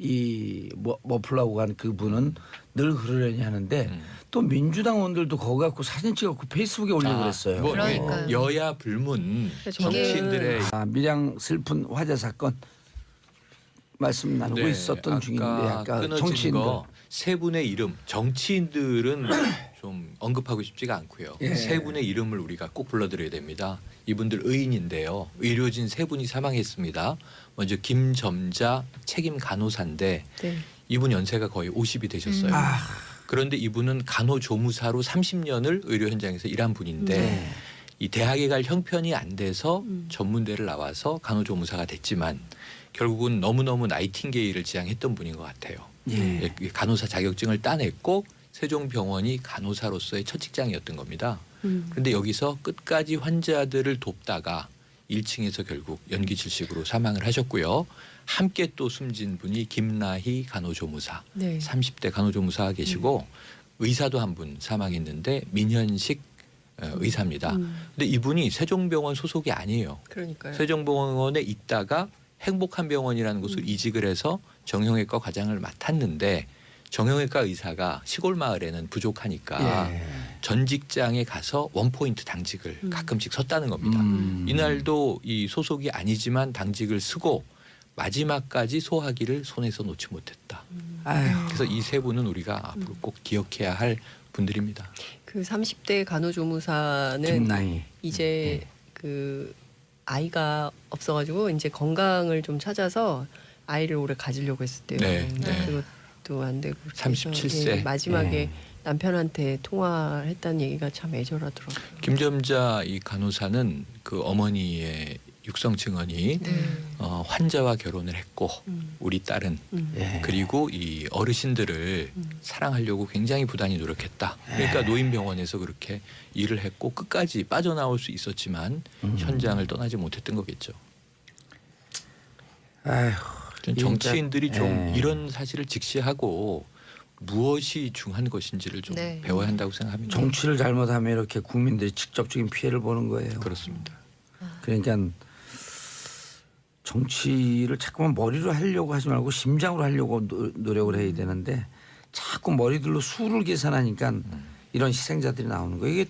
이 머플라고 한 그분은 늘 그러려니 하는데 또 민주당 의원들도 거기 갖고 사진 찍었고 페이스북에 올리고 그랬어요. 뭐 그러니까요. 여야 불문 저는- 정치인들의 밀양 슬픈 화재 사건 말씀 나누고 네, 있었던 중인데 아까 끊어진 정치인들 거 세 분의 이름 정치인들은 좀 언급하고 싶지가 않고요. 예. 세 분의 이름을 우리가 꼭 불러드려야 됩니다. 이분들 의인인데요. 의료진 세 분이 사망했습니다. 먼저 김점자 책임 간호사인데 네. 이분 연세가 거의 50이 되셨어요. 아, 그런데 이분은 간호조무사로 30년을 의료 현장에서 일한 분인데 네. 이 대학에 갈 형편이 안 돼서 전문대를 나와서 간호조무사가 됐지만 결국은 너무너무 나이팅게일을 지향했던 분인 것 같아요. 예. 간호사 자격증을 따냈고 세종병원이 간호사로서의 첫 직장이었던 겁니다. 그런데 여기서 끝까지 환자들을 돕다가 1층에서 결국 연기 질식으로 사망을 하셨고요. 함께 또 숨진 분이 김나희 간호조무사, 네. 30대 간호조무사가 계시고 의사도 한 분 사망했는데 민현식 의사입니다. 근데 이분이 세종병원 소속이 아니에요. 그러니까요. 세종병원에 있다가 행복한병원이라는 곳을 이직을 해서 정형외과 과장을 맡았는데 정형외과 의사가 시골 마을에는 부족하니까 예. 전 직장에 가서 원포인트 당직을 가끔씩 섰다는 겁니다. 이날도 이 소속이 아니지만 당직을 쓰고 마지막까지 소화기를 손에서 놓지 못했다. 아휴. 그래서 이 세 분은 우리가 앞으로 꼭 기억해야 할 분들입니다. 그 30대 간호조무사는 김나희. 이제 그 아이가 없어가지고 이제 건강을 좀 찾아서 아이를 오래 가지려고 했었대요. 네, 근데 네. 그것도 안 되고 그래서 37세. 예, 마지막에 네. 남편한테 통화를 했다는 얘기가 참 애절하더라고요. 김점자 이 간호사는 그 어머니의 육성 증언이 네. 환자와 결혼을 했고 우리 딸은 예. 그리고 이 어르신들을 사랑하려고 굉장히 부단히 노력했다. 그러니까 노인병원에서 그렇게 일을 했고 끝까지 빠져나올 수 있었지만 현장을 떠나지 못했던 거겠죠. 아휴. 전 정치인들이 좀 예. 이런 사실을 직시하고 무엇이 중요한 것인지를 좀 네. 배워야 한다고 생각합니다. 정치를 잘못하면 이렇게 국민들이 직접적인 피해를 보는 거예요. 그렇습니다. 그러니까 정치를 자꾸만 머리로 하려고 하지 말고 심장으로 하려고 노력을 해야 되는데 자꾸 머리들로 수를 계산하니까 이런 희생자들이 나오는 거예요. 이게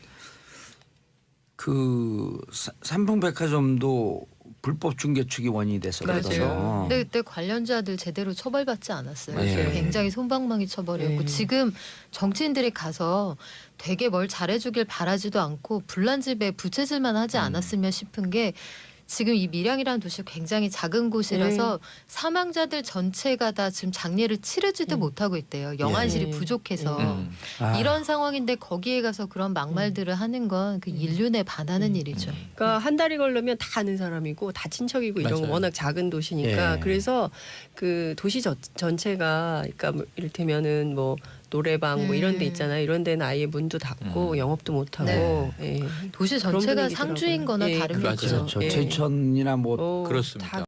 그 삼풍백화점도 불법 중개축이 원인이 됐었거든요. 맞아요. 근데 그때 관련자들 제대로 처벌받지 않았어요. 맞아요. 굉장히 솜방망이 처벌이었고 네. 지금 정치인들이 가서 되게 뭘 잘해주길 바라지도 않고 불난 집에 부채질만 하지 않았으면 싶은 게 지금 이 밀양이라는 도시 굉장히 작은 곳이라서 사망자들 전체가 다 지금 장례를 치르지도 못하고 있대요. 영안실이 예. 부족해서. 아. 이런 상황인데 거기에 가서 그런 막말들을 하는 건 그 인륜에 반하는 일이죠. 그러니까 한 달이 걸리면 다 아는 사람이고 다 친척이고 이런 거 맞아요. 워낙 작은 도시니까 예. 그래서 그 도시 전체가 그러니까 뭐 이를테면은 뭐 노래방 뭐 이런 데 있잖아요. 이런 데는 아예 문도 닫고 영업도 못 하고 예. 도시 그런 전체가 분위기더라고요. 상주인 거나 예, 다름이 맞아요. 없죠. 그렇죠. 예. 제천이나 뭐 어, 그렇습니다. 다